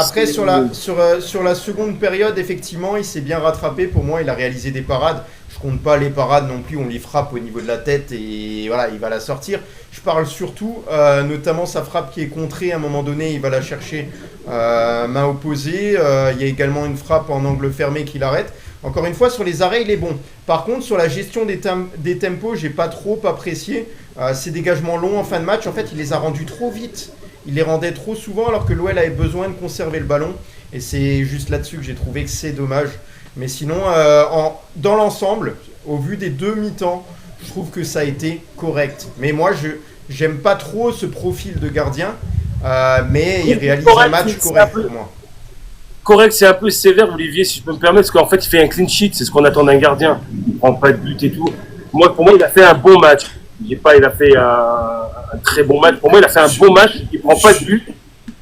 Après sur la seconde période, effectivement, il s'est bien rattrapé. Pour moi, il a réalisé des parades. Je compte pas les parades non plus, on lui frappe au niveau de la tête et voilà, il va la sortir. Je parle surtout, notamment sa frappe qui est contrée, à un moment donné, il va la chercher main opposée. Il y a également une frappe en angle fermé qui l'arrête. Encore une fois, sur les arrêts, il est bon. Par contre, sur la gestion des tempos, j'ai pas trop apprécié ces dégagements longs en fin de match. En fait, il les a rendus trop vite. Il les rendait trop souvent alors que l'OL avait besoin de conserver le ballon. Et c'est juste là-dessus que j'ai trouvé que c'est dommage. Mais sinon, dans l'ensemble, au vu des deux mi-temps, je trouve que ça a été correct. Mais moi, j'aime pas trop ce profil de gardien. Mais il réalise un match correct pour moi. Correct, c'est un peu sévère, Olivier, si je peux me permettre, parce qu'en fait, il fait un clean sheet. C'est ce qu'on attend d'un gardien. Il prend pas de but et tout. Pour moi, il a fait un bon match. Il a fait un très bon match. Pour moi, il a fait un bon match. Il prend pas de but.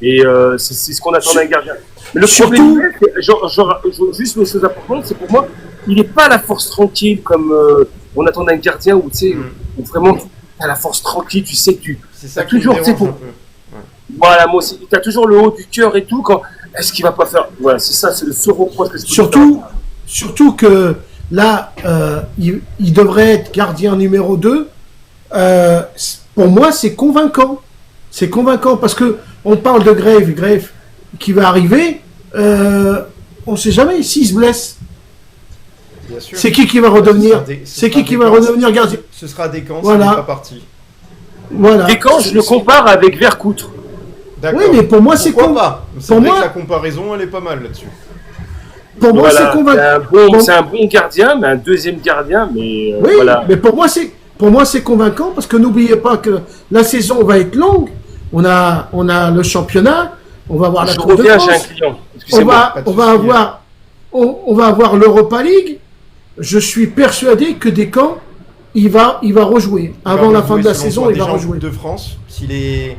Et c'est ce qu'on attend d'un gardien. Mais le problème, juste une chose importante, c'est pour moi, il est pas à la force tranquille comme on attend d'un gardien où tu sais, où vraiment t'as la force tranquille, tu sais que C'est ça t'as qui toujours, me tu sais, dérange un pour- peu. voilà, moi aussi, t'as toujours le haut du cœur et tout. Quand est-ce qu'il va pas faire? Voilà, c'est ça, c'est le seul reproche que je peux lui faire. Surtout que là, il devrait être gardien numéro 2. Pour moi, c'est convaincant. C'est convaincant parce que on parle de Grave qui va arriver. On sait jamais s'il se blesse. Bien sûr. C'est qui va redevenir Ce sera redevenir gardien? Ce sera Descamps, Voilà. il n'est pas parti. Voilà. Et quand je le compare avec Vercoutre. D'accord. Oui, mais pour moi, c'est Pourquoi pas. C'est pour vrai moi- que la comparaison, elle est pas mal là-dessus. Pour moi, Voilà, c'est convaincant. c'est un bon gardien, mais un deuxième gardien, mais Oui, voilà. mais pour moi c'est convaincant parce que n'oubliez pas que la saison va être longue. On a le championnat, on va avoir la Je Coupe de reviens, j'ai un France, client. on Excusez-moi. va avoir l'Europa League. Je suis persuadé que Descamps il va rejouer avant la fin de la saison. Il va rejouer. de France, s'il reste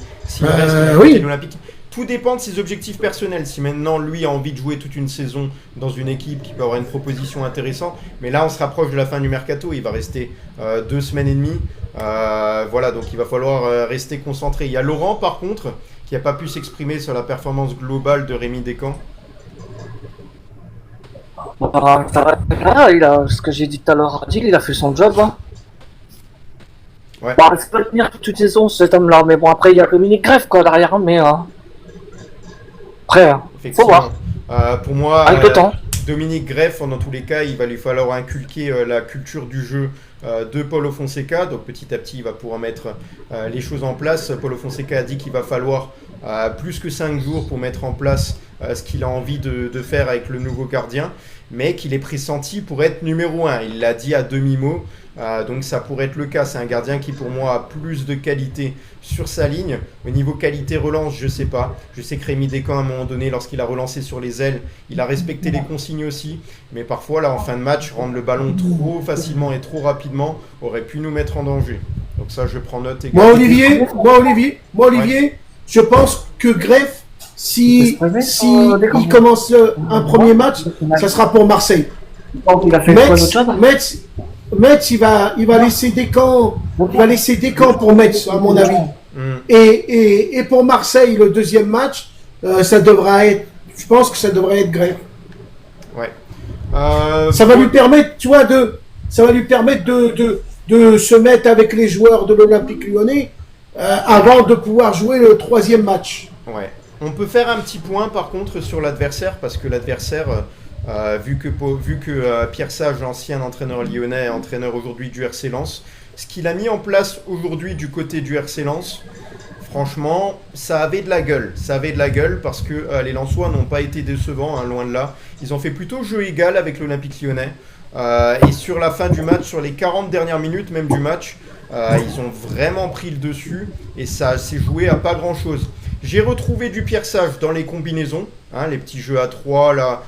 oui. à l'Olympique. Tout dépend de ses objectifs personnels. Si maintenant lui a envie de jouer toute une saison dans une équipe qui peut avoir une proposition intéressante, mais là on se rapproche de la fin du mercato, il va rester 2 semaines et demie. Voilà, donc il va falloir rester concentré. Il y a Laurent par contre qui n'a pas pu s'exprimer sur la performance globale de Rémi Descamps. Il a, ce que j'ai dit tout à l'heure, Adil, il a fait son job. Hein. Ouais. Bon, il peut tenir toute une saison cet homme-là, mais bon, après il y a Dominique Greffe quoi derrière, mais après, faut Effectivement. voir. Pour moi, Avec le temps. Dominique Greffe, dans tous les cas, il va lui falloir inculquer la culture du jeu de Paulo Fonseca. Donc petit à petit, il va pouvoir mettre les choses en place. Paulo Fonseca a dit qu'il va falloir plus que 5 jours pour mettre en place ce qu'il a envie de faire avec le nouveau gardien, mais qu'il est pressenti pour être numéro 1. Il l'a dit à demi-mot. Donc ça pourrait être le cas. C'est un gardien qui pour moi a plus de qualité sur sa ligne. Au niveau qualité relance, je sais pas. Je sais que Rémi Descamps à un moment donné, lorsqu'il a relancé sur les ailes, il a respecté les consignes aussi. Mais parfois là en fin de match, rendre le ballon trop facilement et trop rapidement aurait pu nous mettre en danger. Donc ça je prends note également. Moi Olivier, je pense que Greffe, si il commence un premier match, ça sera pour Marseille. Il a fait quoi le job? Metz, il va laisser Descamps pour Metz, à mon avis. Et pour Marseille, le deuxième match, ça devra être, je pense que ça devrait être Greffe. Ouais. Ça va lui permettre, tu vois, de se mettre avec les joueurs de l'Olympique Lyonnais avant de pouvoir jouer le troisième match. Ouais. On peut faire un petit point par contre sur l'adversaire parce que l'adversaire, vu que Pierre Sage, ancien entraîneur lyonnais, entraîneur aujourd'hui du RC Lens, ce qu'il a mis en place aujourd'hui du côté du RC Lens, franchement, ça avait de la gueule. Ça avait de la gueule parce que les Lensois n'ont pas été décevants, hein, loin de là. Ils ont fait plutôt jeu égal avec l'Olympique Lyonnais. Et sur la fin du match, sur les 40 dernières minutes même du match, ils ont vraiment pris le dessus et ça s'est joué à pas grand chose. J'ai retrouvé du Pierre Sage dans les combinaisons, hein, les petits jeux à 3 là,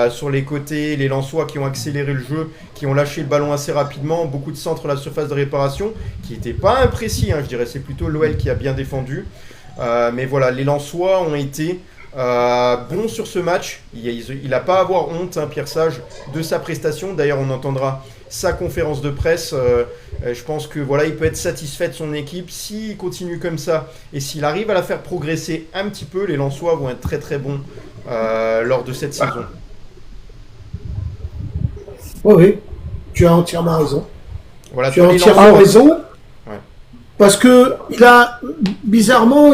sur les côtés, les Lensois qui ont accéléré le jeu, qui ont lâché le ballon assez rapidement, beaucoup de centres à la surface de réparation, qui n'étaient pas imprécis, hein, je dirais c'est plutôt l'OL qui a bien défendu. Mais voilà, les Lensois ont été bons sur ce match. Il n'a pas à avoir honte, hein, Pierre Sage, de sa prestation. D'ailleurs, on entendra sa conférence de presse. Je pense que voilà, il peut être satisfait de son équipe s'il continue comme ça et s'il arrive à la faire progresser un petit peu. Les Lensois vont être très très bons lors de cette saison. Oui, tu as entièrement raison. Voilà, tu as entièrement raison. Ouais. Parce que bizarrement,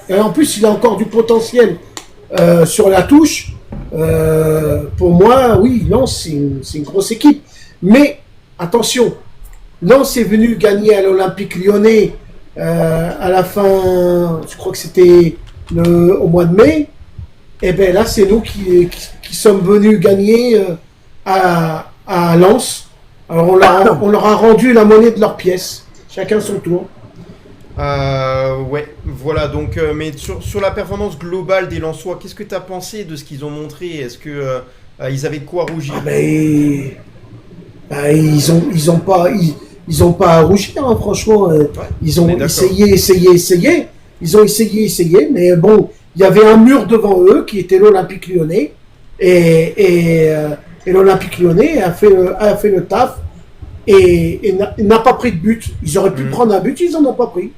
et en plus, il a encore du potentiel sur la touche. Pour moi, oui, Lens, c'est une grosse équipe. Mais attention, Lens est venu gagner à l'Olympique Lyonnais à la fin, je crois que c'était au mois de mai. Et bien là, c'est nous qui sommes venus gagner à Lens. Alors on leur a rendu la monnaie de leur pièce. Chacun son tour. Ouais, voilà, donc, mais sur la performance globale des Lensois, qu'est-ce que tu as pensé de ce qu'ils ont montré? Est-ce que ils avaient de quoi rougir? Ils ont pas à rougir, hein, franchement. Ils ont essayé. Ils ont essayé, mais bon, il y avait un mur devant eux qui était l'Olympique Lyonnais. Et Et l'Olympique Lyonnais a fait le taf et n'a pas pris de but. Ils auraient pu prendre un but, ils en ont pas pris.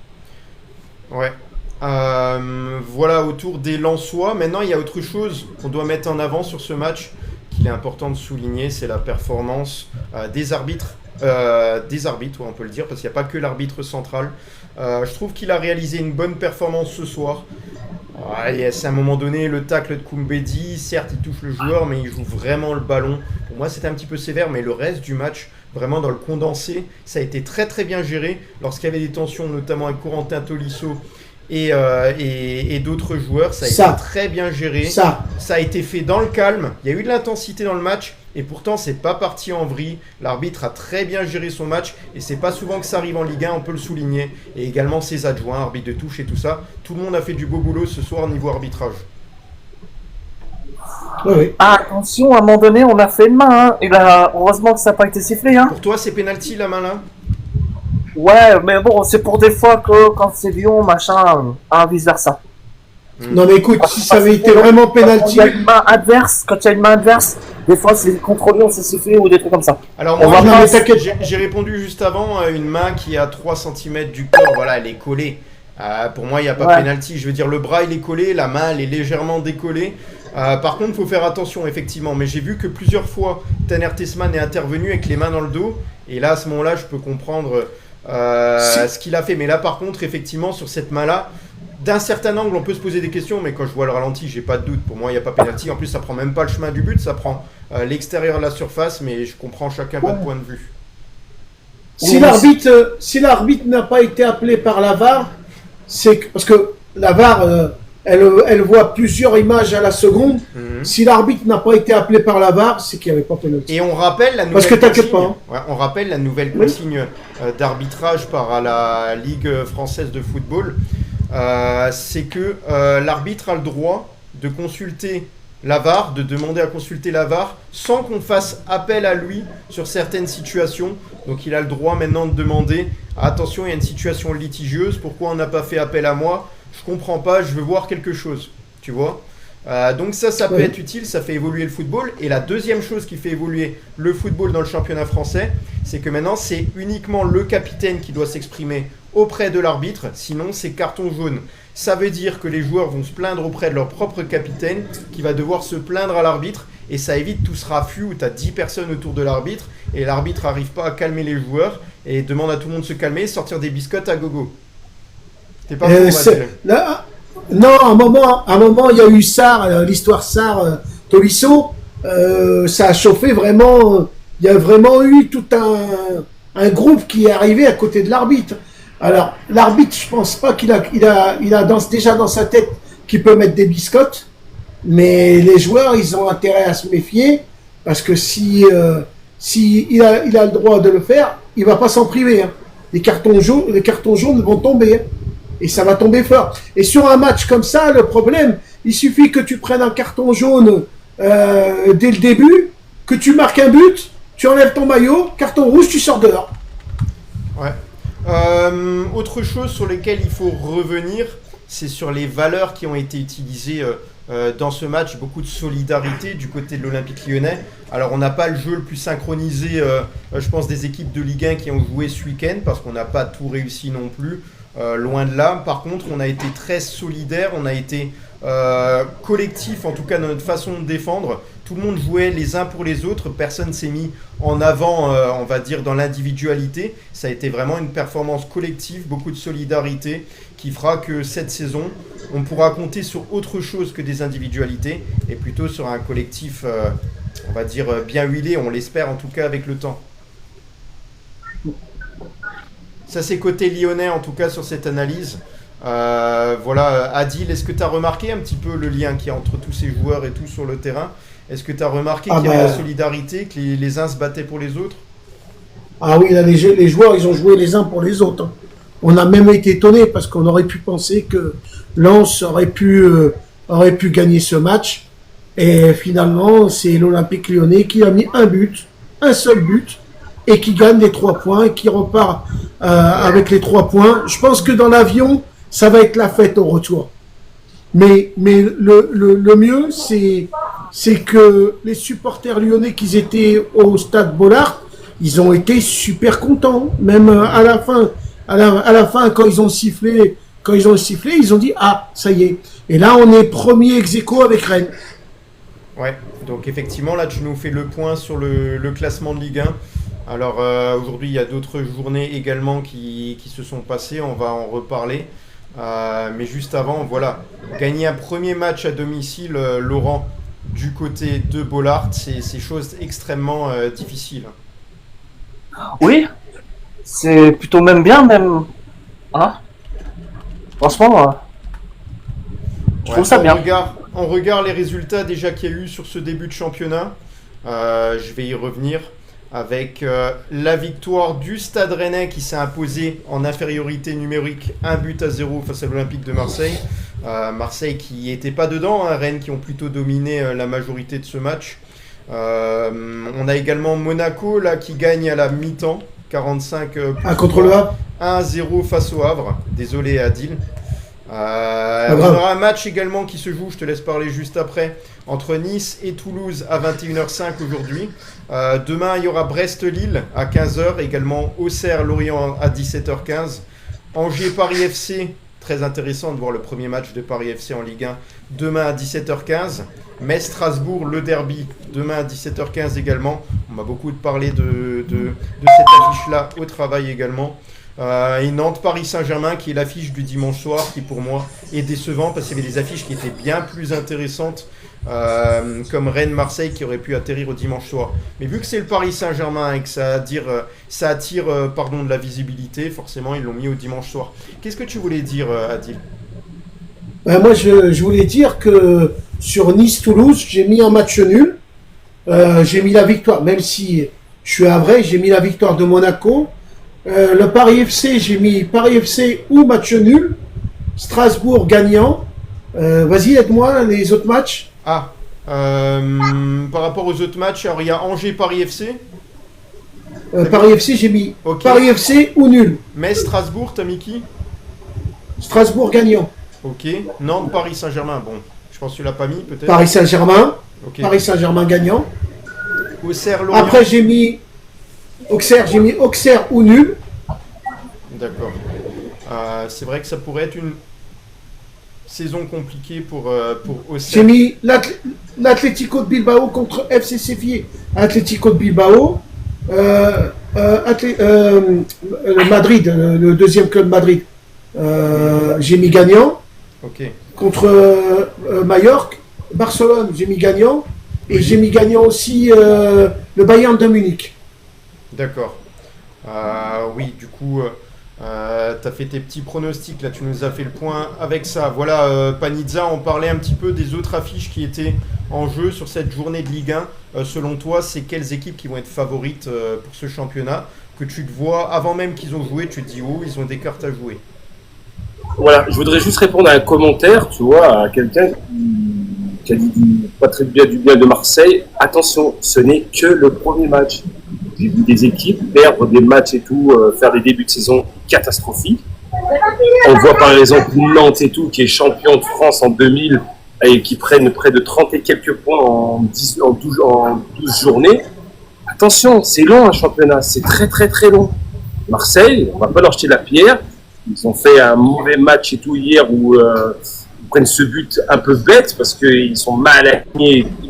Ouais. Voilà, autour des Lensois. Maintenant, il y a autre chose qu'on doit mettre en avant sur ce match, qu'il est important de souligner, c'est la performance des arbitres. On peut le dire, parce qu'il n'y a pas que l'arbitre central. Je trouve qu'il a réalisé une bonne performance ce soir. C'est à un moment donné le tacle de Koumbedi, certes il touche le joueur, mais il joue vraiment le ballon. Pour moi c'était un petit peu sévère, mais le reste du match, vraiment dans le condensé, ça a été très très bien géré. Lorsqu'il y avait des tensions, notamment avec Corentin Tolisso et d'autres joueurs, ça a été très bien géré. Ça a été fait dans le calme, il y a eu de l'intensité dans le match, et pourtant c'est pas parti en vrille. L'arbitre a très bien géré son match, et c'est pas souvent que ça arrive en Ligue 1, on peut le souligner. Et également ses adjoints, arbitre de touche et tout ça, tout le monde a fait du beau boulot ce soir niveau arbitrage. Oui. Ah, attention, à un moment donné on a fait une main, hein. Et là, heureusement que ça n'a pas été sifflé, hein. Pour toi c'est penalty la main là? Ouais, mais bon, c'est pour des fois que quand c'est Lyon, machin, vice versa. Non mais écoute, si ça avait été vraiment pénalty... Quand il y a une main adverse, des fois c'est contre Lyon, c'est sifflé ou des trucs comme ça. Alors moi, j'ai répondu juste avant, une main qui est à 3 cm du corps, voilà, elle est collée. Pour moi, il n'y a pas pénalty. Je veux dire, le bras, il est collé, la main, elle est légèrement décollée. Par contre, il faut faire attention, effectivement. Mais j'ai vu que plusieurs fois, Tanner Tessman est intervenu avec les mains dans le dos. Et là, à ce moment-là, je peux comprendre ce qu'il a fait. Mais là, par contre, effectivement, sur cette main-là, d'un certain angle, on peut se poser des questions. Mais quand je vois le ralenti, j'ai pas de doute. Pour moi, il n'y a pas pénalty. En plus, ça prend même pas le chemin du but. Ça prend l'extérieur de la surface. Mais je comprends chacun votre point de vue. Si l'arbitre n'a pas été appelé par la VAR, c'est parce que la VAR, elle voit plusieurs images à la seconde. Si l'arbitre n'a pas été appelé par la VAR, c'est qu'il n'y avait pas pénalty. Et on rappelle la nouvelle parce que t'inquiète pas. Hein. Ouais, on rappelle la nouvelle consigne d'arbitrage par la Ligue française de football. C'est que l'arbitre a le droit de consulter la VAR, de demander à consulter la VAR sans qu'on fasse appel à lui sur certaines situations. Donc il a le droit maintenant de demander attention, il y a une situation litigieuse, pourquoi on n'a pas fait appel à moi? Je comprends pas, je veux voir quelque chose, tu vois. Donc ça peut être utile, ça fait évoluer le football. Et la deuxième chose qui fait évoluer le football dans le championnat français, c'est que maintenant c'est uniquement le capitaine qui doit s'exprimer auprès de l'arbitre, sinon c'est carton jaune. Ça veut dire que les joueurs vont se plaindre auprès de leur propre capitaine, qui va devoir se plaindre à l'arbitre, et ça évite tout ce raffut où tu as 10 personnes autour de l'arbitre, et l'arbitre n'arrive pas à calmer les joueurs, et demande à tout le monde de se calmer, sortir des biscottes à gogo. T'es pas non, à un moment, il y a eu Sarr, l'histoire Sarr, Tolisso, ça a chauffé vraiment, il y a vraiment eu tout un groupe qui est arrivé à côté de l'arbitre. Alors, l'arbitre, je pense pas qu'il a déjà dans sa tête qu'il peut mettre des biscottes, mais les joueurs, ils ont intérêt à se méfier, parce que si il a le droit de le faire, il va pas s'en priver. Hein. Les cartons jaunes vont tomber, hein, et ça va tomber fort. Et sur un match comme ça, le problème, il suffit que tu prennes un carton jaune dès le début, que tu marques un but, tu enlèves ton maillot, carton rouge, tu sors dehors. Ouais. Autre chose sur lesquelles il faut revenir, c'est sur les valeurs qui ont été utilisées dans ce match. Beaucoup de solidarité du côté de l'Olympique Lyonnais. Alors on n'a pas le jeu le plus synchronisé, je pense, des équipes de Ligue 1 qui ont joué ce week-end, parce qu'on n'a pas tout réussi non plus, loin de là. Par contre, on a été très solidaires, on a été collectif, en tout cas dans notre façon de défendre. Tout le monde jouait les uns pour les autres, personne s'est mis en avant, on va dire, dans l'individualité. Ça a été vraiment une performance collective, beaucoup de solidarité, qui fera que cette saison, on pourra compter sur autre chose que des individualités, et plutôt sur un collectif, on va dire, bien huilé, on l'espère en tout cas avec le temps. Ça c'est côté lyonnais en tout cas sur cette analyse. Voilà, Adil, est-ce que tu as remarqué un petit peu le lien qu'il y a entre tous ces joueurs et tout sur le terrain? Est-ce que tu as remarqué qu'il y avait la solidarité, que les uns se battaient pour les autres? Ah oui, là, les joueurs, ils ont joué les uns pour les autres. Hein. On a même été étonnés parce qu'on aurait pu penser que Lens aurait pu gagner ce match. Et finalement, c'est l'Olympique Lyonnais qui a mis un seul but, et qui gagne les 3 points, et qui repart avec les 3 points. Je pense que dans l'avion, ça va être la fête au retour. Mais le mieux, c'est c'est que les supporters lyonnais qui étaient au stade Bollaert, ils ont été super contents. Même à la fin, quand ils ont sifflé, ils ont dit ah ça y est. Et là on est premier ex-aequo avec Rennes. Ouais, donc effectivement là tu nous fais le point sur le classement de Ligue 1. Alors aujourd'hui il y a d'autres journées également qui se sont passées, on va en reparler. Mais juste avant, voilà, gagner un premier match à domicile, Laurent, du côté de Bollaert, c'est chose extrêmement difficile. Oui, c'est plutôt même bien, même. Hein, franchement, je trouve ça bien. On regarde les résultats déjà qu'il y a eu sur ce début de championnat. Je vais y revenir avec la victoire du Stade Rennais qui s'est imposé en infériorité numérique 1-0 face à l'Olympique de Marseille. Marseille qui n'était pas dedans, hein, Rennes qui ont plutôt dominé la majorité de ce match. On a également Monaco là qui gagne à la mi-temps 45 contre le Havre 1-0 face au Havre. Désolé Adil. On aura un match également qui se joue, je te laisse parler juste après, entre Nice et Toulouse à 21h05 aujourd'hui. Demain, il y aura Brest-Lille à 15h, également Auxerre-Lorient à 17h15. Angers-Paris FC, très intéressant de voir le premier match de Paris FC en Ligue 1, demain à 17h15. Metz-Strasbourg, le derby, demain à 17h15 également. On m'a beaucoup parlé de cette affiche-là au travail également. Et Nantes-Paris Saint-Germain qui est l'affiche du dimanche soir qui pour moi est décevant parce qu'il y avait des affiches qui étaient bien plus intéressantes comme Rennes-Marseille qui aurait pu atterrir au dimanche soir. Mais vu que c'est le Paris Saint-Germain et que ça attire de la visibilité, forcément ils l'ont mis au dimanche soir. Qu'est-ce que tu voulais dire Adil ? Moi je voulais dire que sur Nice-Toulouse j'ai mis un match nul. J'ai mis la victoire, même si je suis à vrai, j'ai mis la victoire de Monaco. Le Paris FC, j'ai mis Paris FC ou match nul, Strasbourg gagnant. Vas-y, aide-moi, les autres matchs. Par rapport aux autres matchs, alors il y a Angers-Paris FC. Paris FC, j'ai mis Paris FC ou nul. Mais Strasbourg, t'as mis qui ? Strasbourg gagnant. Ok. Nantes-Paris Saint-Germain, bon, je pense que tu l'as pas mis peut-être. Paris Saint-Germain. Okay. Paris Saint-Germain gagnant. Auxerre-Lorient. Après, j'ai mis Auxerre ou nul. D'accord. C'est vrai que ça pourrait être une saison compliquée pour Auxerre. J'ai mis l'Atlético de Bilbao contre FC Séville. Atlético de Bilbao. Madrid, le deuxième club Madrid. J'ai mis gagnant. Ok. Contre Majorque. Barcelone, j'ai mis gagnant. Et j'ai mis gagnant aussi le Bayern de Munich. D'accord. Oui, du coup, tu as fait tes petits pronostics, là, tu nous as fait le point avec ça. Voilà, Panizza, on parlait un petit peu des autres affiches qui étaient en jeu sur cette journée de Ligue 1. Selon toi, c'est quelles équipes qui vont être favorites pour ce championnat ? Que tu te vois, avant même qu'ils ont joué, tu te dis, oh, ils ont des cartes à jouer. Voilà, je voudrais juste répondre à un commentaire, tu vois, à quelqu'un qui a dit pas très bien du bien de Marseille. Attention, ce n'est que le premier match. J'ai vu des équipes perdre des matchs et tout, faire des débuts de saison catastrophiques. On voit par exemple Nantes et tout, qui est champion de France en 2000 et qui prennent près de 30 et quelques points en 12 journées. Attention, c'est long un championnat, c'est très très très long. Marseille, on va pas leur jeter la pierre. Ils ont fait un mauvais match et tout hier où ils prennent ce but un peu bête parce qu'ils sont mal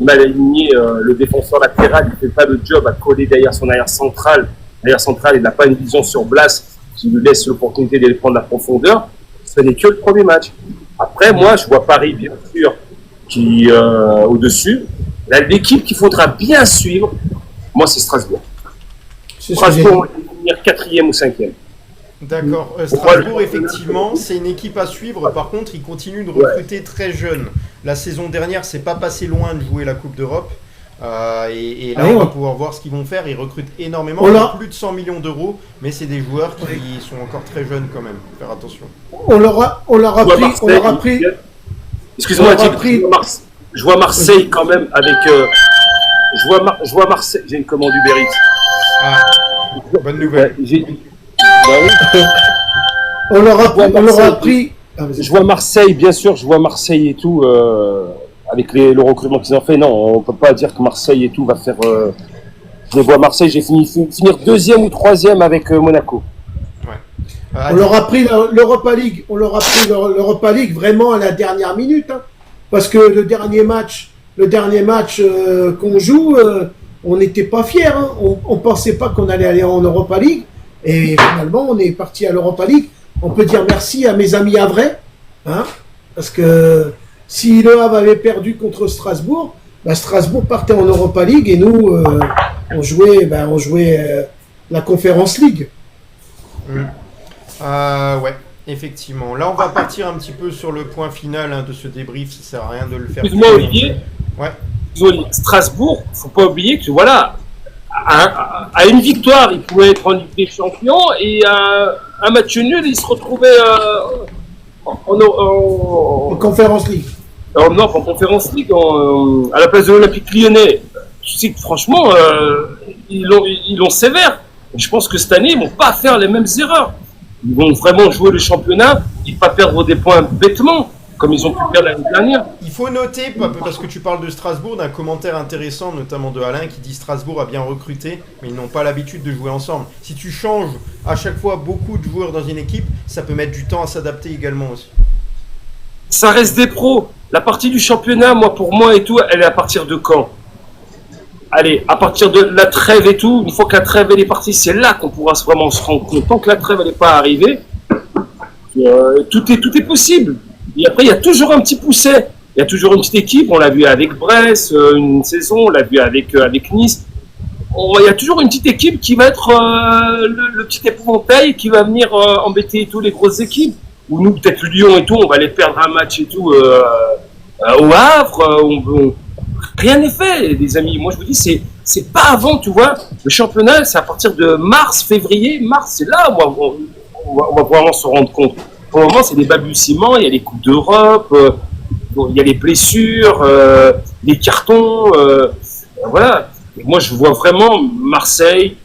alignés. Le défenseur latéral, il fait pas le job à coller derrière son arrière central. L'arrière central, il n'a pas une vision sur Blas qui lui laisse l'opportunité d'aller prendre la profondeur. Ce n'est que le premier match. Après, moi, je vois Paris, bien sûr, qui au-dessus. Là, l'équipe qu'il faudra bien suivre, moi, c'est Strasbourg. Strasbourg, on va venir 4e ou 5e. D'accord. Strasbourg, effectivement, c'est une équipe à suivre. Par contre, ils continuent de recruter très jeunes. La saison dernière, c'est pas passé loin de jouer la Coupe d'Europe. Et là, on va pouvoir voir ce qu'ils vont faire. Ils recrutent énormément, plus de 100 millions d'euros. Mais c'est des joueurs qui sont encore très jeunes quand même. Faire attention. On leur a pris. Excuse-moi, je vois Marseille quand même avec. Je vois Marseille. J'ai une commande Uber Eats. Ah, bonne nouvelle. On leur a pris. Je vois Marseille, bien sûr, je vois Marseille et tout avec le recrutement qu'ils ont fait, non, on peut pas dire que Marseille et tout va faire. Je les vois Marseille, j'ai finir 2e ou 3e avec Monaco. On leur a pris l'Europa League. On leur a pris l'Europa League vraiment à la dernière minute, hein, parce que le dernier match qu'on joue, on n'était pas fiers. Hein. On pensait pas qu'on allait aller en Europa League, et finalement on est parti à l'Europa League. On peut dire merci à mes amis havrais, hein, parce que si Le Havre avait perdu contre Strasbourg, Strasbourg partait en Europa League et nous on jouait la Conference League. Ouais, effectivement. Là, on va partir un petit peu sur le point final de ce débrief. Ça sert à rien de le faire. Excuse-moi, Olivier. Ouais. Strasbourg, faut pas oublier que voilà, à une victoire, il pouvait être en Ligue des Champions, et un match nul, il se retrouvait en Conference League. Non, en Conference League, à la place de l'Olympique Lyonnais. Tu sais que franchement, ils l'ont sévère. Je pense que cette année, ils vont pas faire les mêmes erreurs. Ils vont vraiment jouer le championnat et pas perdre des points bêtement, comme ils ont pu perdre l'année dernière. Il faut noter, parce que tu parles de Strasbourg, d'un commentaire intéressant, notamment de Alain, qui dit Strasbourg a bien recruté, mais ils n'ont pas l'habitude de jouer ensemble. Si tu changes à chaque fois beaucoup de joueurs dans une équipe, ça peut mettre du temps à s'adapter également aussi. Ça reste des pros. La partie du championnat, pour moi et tout, elle est à partir de quand? Allez, à partir de la trêve et tout, une fois que la trêve elle est partie, c'est là qu'on pourra vraiment se rendre compte. Tant que la trêve elle n'est pas arrivée, tout est possible. Et après, il y a toujours un petit pousset. Il y a toujours une petite équipe. On l'a vu avec Brest une saison, on l'a vu avec Nice. Il y a toujours une petite équipe qui va être le petit épouvantail qui va venir embêter tous les grosses équipes. Ou nous, peut-être Lyon et tout, on va aller perdre un match et tout au Havre. Rien n'est fait, les amis. Moi, je vous dis, c'est pas avant, tu vois. Le championnat, c'est à partir de mars, février. Mars, c'est là où on va vraiment se rendre compte. Pour le moment, c'est des balbutiements. Il y a les Coupes d'Europe, il y a les blessures, les cartons. Voilà. Et moi, je vois vraiment Marseille,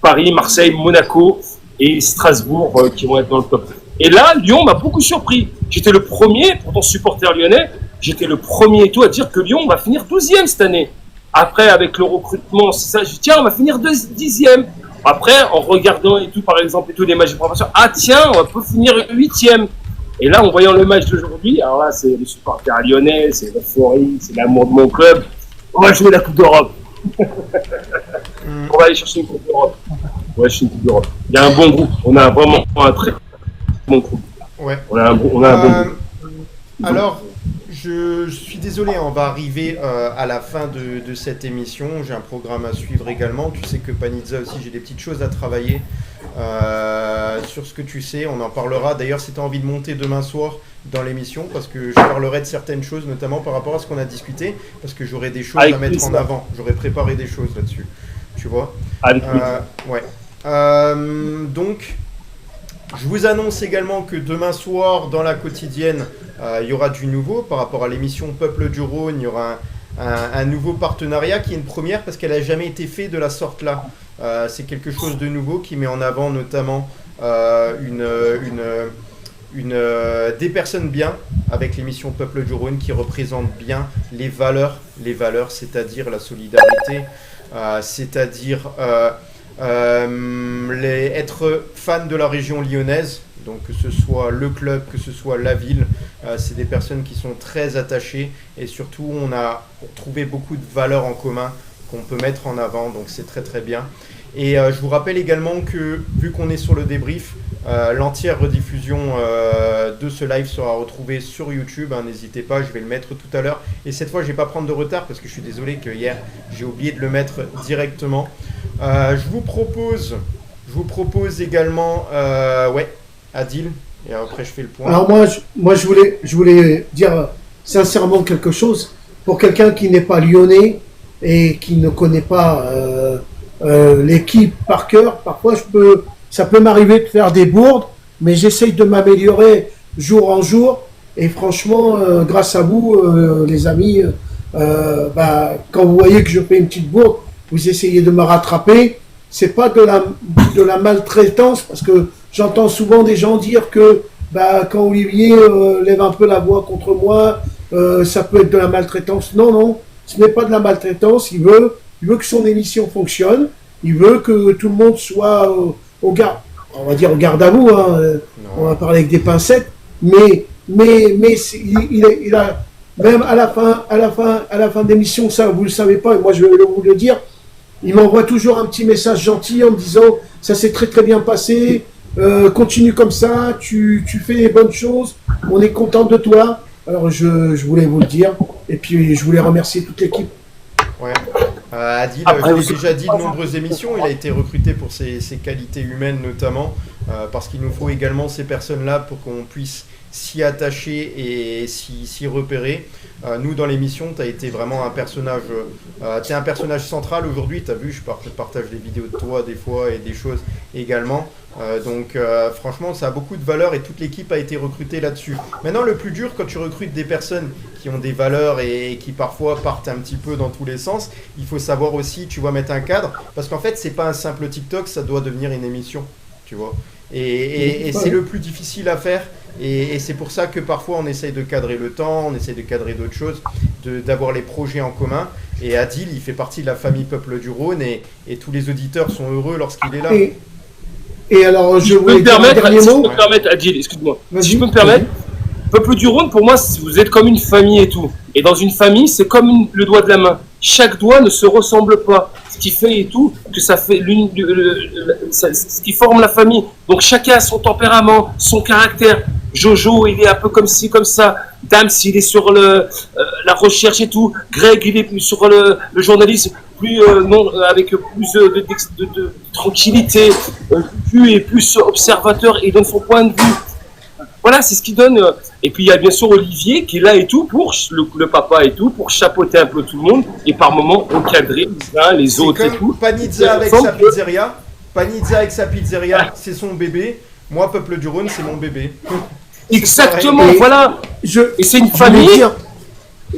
Paris, Marseille, Monaco et Strasbourg qui vont être dans le top. Et là, Lyon m'a beaucoup surpris. J'étais le premier, pourtant supporter lyonnais, j'étais le premier et tout à dire que Lyon va finir 12e cette année. Après, avec le recrutement, c'est ça, je dis tiens, on va finir 10e. Après, en regardant et tout, par exemple, et tous les matchs de préparation, tiens, on peut finir 8e. Et là, en voyant le match d'aujourd'hui, alors là, c'est les supporters lyonnais, c'est l'euphorie, c'est l'amour de mon club. On va jouer la Coupe d'Europe. On va aller chercher une Coupe d'Europe. Il y a un bon groupe. On a vraiment un très bon groupe. Ouais. On a un bon groupe. Alors, je suis désolé, on va arriver à la fin de cette émission. J'ai un programme à suivre également. Tu sais que Panizza aussi, j'ai des petites choses à travailler sur ce que tu sais. On en parlera. D'ailleurs, si tu as envie de monter demain soir dans l'émission, parce que je parlerai de certaines choses, notamment par rapport à ce qu'on a discuté, parce que j'aurai des choses à mettre en avant. J'aurais préparé des choses là-dessus. Tu vois ? Ouais. Donc, je vous annonce également que demain soir, dans la quotidienne, il y aura du nouveau par rapport à l'émission Peuple du Rhône. Il y aura un nouveau partenariat qui est une première parce qu'elle n'a jamais été faite de la sorte là. C'est quelque chose de nouveau qui met en avant notamment des personnes bien avec l'émission Peuple du Rhône qui représente bien les valeurs, c'est-à-dire la solidarité, c'est-à-dire être fan de la région lyonnaise, donc que ce soit le club, que ce soit la ville, c'est des personnes qui sont très attachées et surtout on a trouvé beaucoup de valeurs en commun qu'on peut mettre en avant, donc c'est très très bien. Et je vous rappelle également que vu qu'on est sur le débrief, l'entière rediffusion de ce live sera retrouvée sur YouTube, n'hésitez pas, je vais le mettre tout à l'heure et cette fois je vais pas prendre de retard parce que je suis désolé que hier j'ai oublié de le mettre directement. Je vous propose également Adil, et après je fais le point. Alors moi je voulais dire sincèrement quelque chose pour quelqu'un qui n'est pas lyonnais et qui ne connaît pas l'équipe par cœur. Parfois ça peut m'arriver de faire des bourdes, mais j'essaye de m'améliorer jour en jour et franchement grâce à vous les amis, quand vous voyez que je fais une petite bourde, vous essayez de me rattraper. C'est pas de la maltraitance parce que j'entends souvent des gens dire que quand Olivier lève un peu la voix contre moi, ça peut être de la maltraitance. Non, non, ce n'est pas de la maltraitance. Il veut que son émission fonctionne. Il veut que tout le monde soit au garde, on va dire au garde à vous. Hein, on va parler avec des pincettes. Mais il a même à la fin de l'émission, ça vous le savez pas. Et moi je vais vous le dire. Il m'envoie toujours un petit message gentil en me disant ça s'est très très bien passé. Continue comme ça, tu fais les bonnes choses, on est content de toi. Alors je voulais vous le dire, et puis je voulais remercier toute l'équipe. Ouais. Adil, je l'ai déjà dit de nombreuses émissions, il a été recruté pour ses qualités humaines notamment, parce qu'il nous faut également ces personnes-là pour qu'on puisse s'y attacher et s'y repérer. Nous, dans l'émission, tu as été vraiment un personnage, t'es un personnage central aujourd'hui, tu as vu, je partage des vidéos de toi des fois et des choses également. Donc franchement, ça a beaucoup de valeur et toute l'équipe a été recrutée là-dessus. Maintenant, le plus dur, quand tu recrutes des personnes qui ont des valeurs et qui parfois partent un petit peu dans tous les sens, il faut savoir aussi, tu vois, mettre un cadre, parce qu'en fait, c'est pas un simple TikTok, ça doit devenir une émission, tu vois. Et c'est le plus difficile à faire. Et c'est pour ça que parfois on essaye de cadrer le temps, on essaye de cadrer d'autres choses, d'avoir les projets en commun. Et Adil, il fait partie de la famille Peuple du Rhône et tous les auditeurs sont heureux lorsqu'il est là. Et alors, je voulais dire un dernier mot. Si je peux me permettre, Adil, excuse-moi. Si je peux me permettre, Peuple du Rhône, pour moi, vous êtes comme une famille et tout. Et dans une famille, c'est comme le doigt de la main. Chaque doigt ne se ressemble pas. Ce qui fait et tout, que ça fait ce qui forme la famille. Donc chacun a son tempérament, son caractère. Jojo, il est un peu comme ci, comme ça. Dams, il est sur la recherche et tout. Greg, il est sur le journalisme, avec plus de tranquillité, plus observateur, et donne son point de vue. Voilà, c'est ce qui donne. Et puis il y a bien sûr Olivier qui est là et tout pour le papa et tout, pour chapeauter un peu tout le monde et par moments encadrer les uns les autres et tout. Panizza avec sa pizzeria. Panizza avec sa pizzeria, c'est son bébé. Moi, Peuple du Rhône, c'est mon bébé. Exactement, voilà. Et c'est une famille.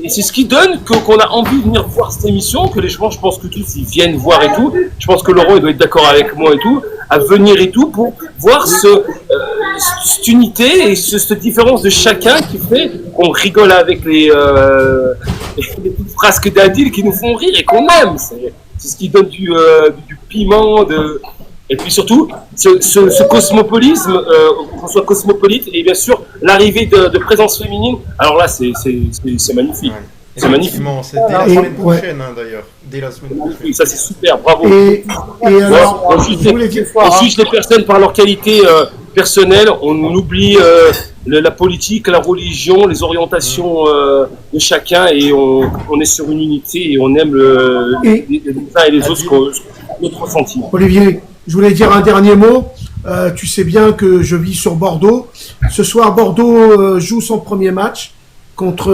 Et c'est ce qui donne qu'on a envie de venir voir cette émission, que les gens, je pense que tous ils viennent voir et tout. Je pense que Laurent il doit être d'accord avec moi et tout, à venir et tout pour voir cette unité et cette différence de chacun qui fait qu'on rigole avec les petites frasques d'Adil qui nous font rire et qu'on aime. C'est ce qui donne du piment, et puis surtout ce cosmopolisme, qu'on soit cosmopolite, et bien sûr l'arrivée de présence féminine. Alors là, c'est magnifique. Ouais. C'est magnifique. C'est dès la semaine prochaine, d'ailleurs. Dès la semaine prochaine. Oui, ça c'est super, bravo. Et alors, on juge les personnes par leur qualité personnelle, on oublie la politique, la religion, les orientations de chacun, et on est sur une unité et on aime les uns et les autres, notre ressenti. Olivier, je voulais dire un dernier mot. Tu sais bien que je vis sur Bordeaux. Ce soir, Bordeaux joue son premier match contre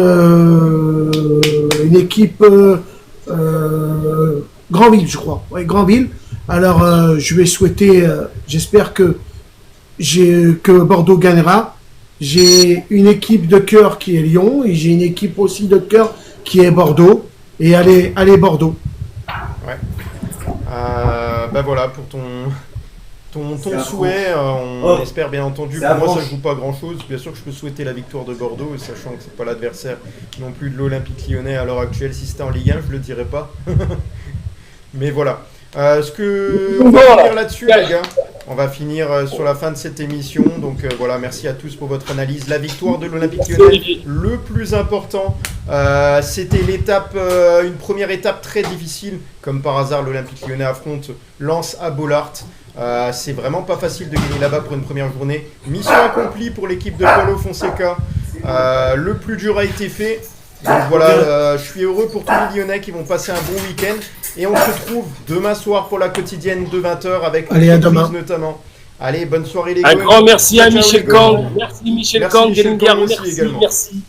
une équipe Granville, je crois. Oui, Granville. Alors, je vais souhaiter, j'espère que Bordeaux gagnera. J'ai une équipe de cœur qui est Lyon et j'ai une équipe aussi de cœur qui est Bordeaux. Et allez Bordeaux. Ouais. Ben voilà pour ton souhait, on espère bien entendu. Pour moi, ça ne joue pas grand-chose. Bien sûr que je peux souhaiter la victoire de Bordeaux, sachant que c'est pas l'adversaire non plus de l'Olympique Lyonnais à l'heure actuelle. Si c'était en Ligue 1, je le dirais pas. Mais voilà. Ce que on va finir là-dessus, les gars. On va finir sur la fin de cette émission. Donc voilà, merci à tous pour votre analyse. La victoire de l'Olympique Lyonnais, le plus important, c'était une première étape très difficile. Comme par hasard, l'Olympique Lyonnais affronte Lens à Bollaert. C'est vraiment pas facile de gagner là-bas pour une première journée. Mission accomplie pour l'équipe de Paulo Fonseca. Le plus dur a été fait. Donc voilà, je suis heureux pour tous les Lyonnais qui vont passer un bon week-end. Et on se retrouve demain soir pour la quotidienne de 20h avec demain notamment. Allez, bonne soirée les gars. Un grand merci à Ciao, Michel Kang. Merci Michel Kang. Merci.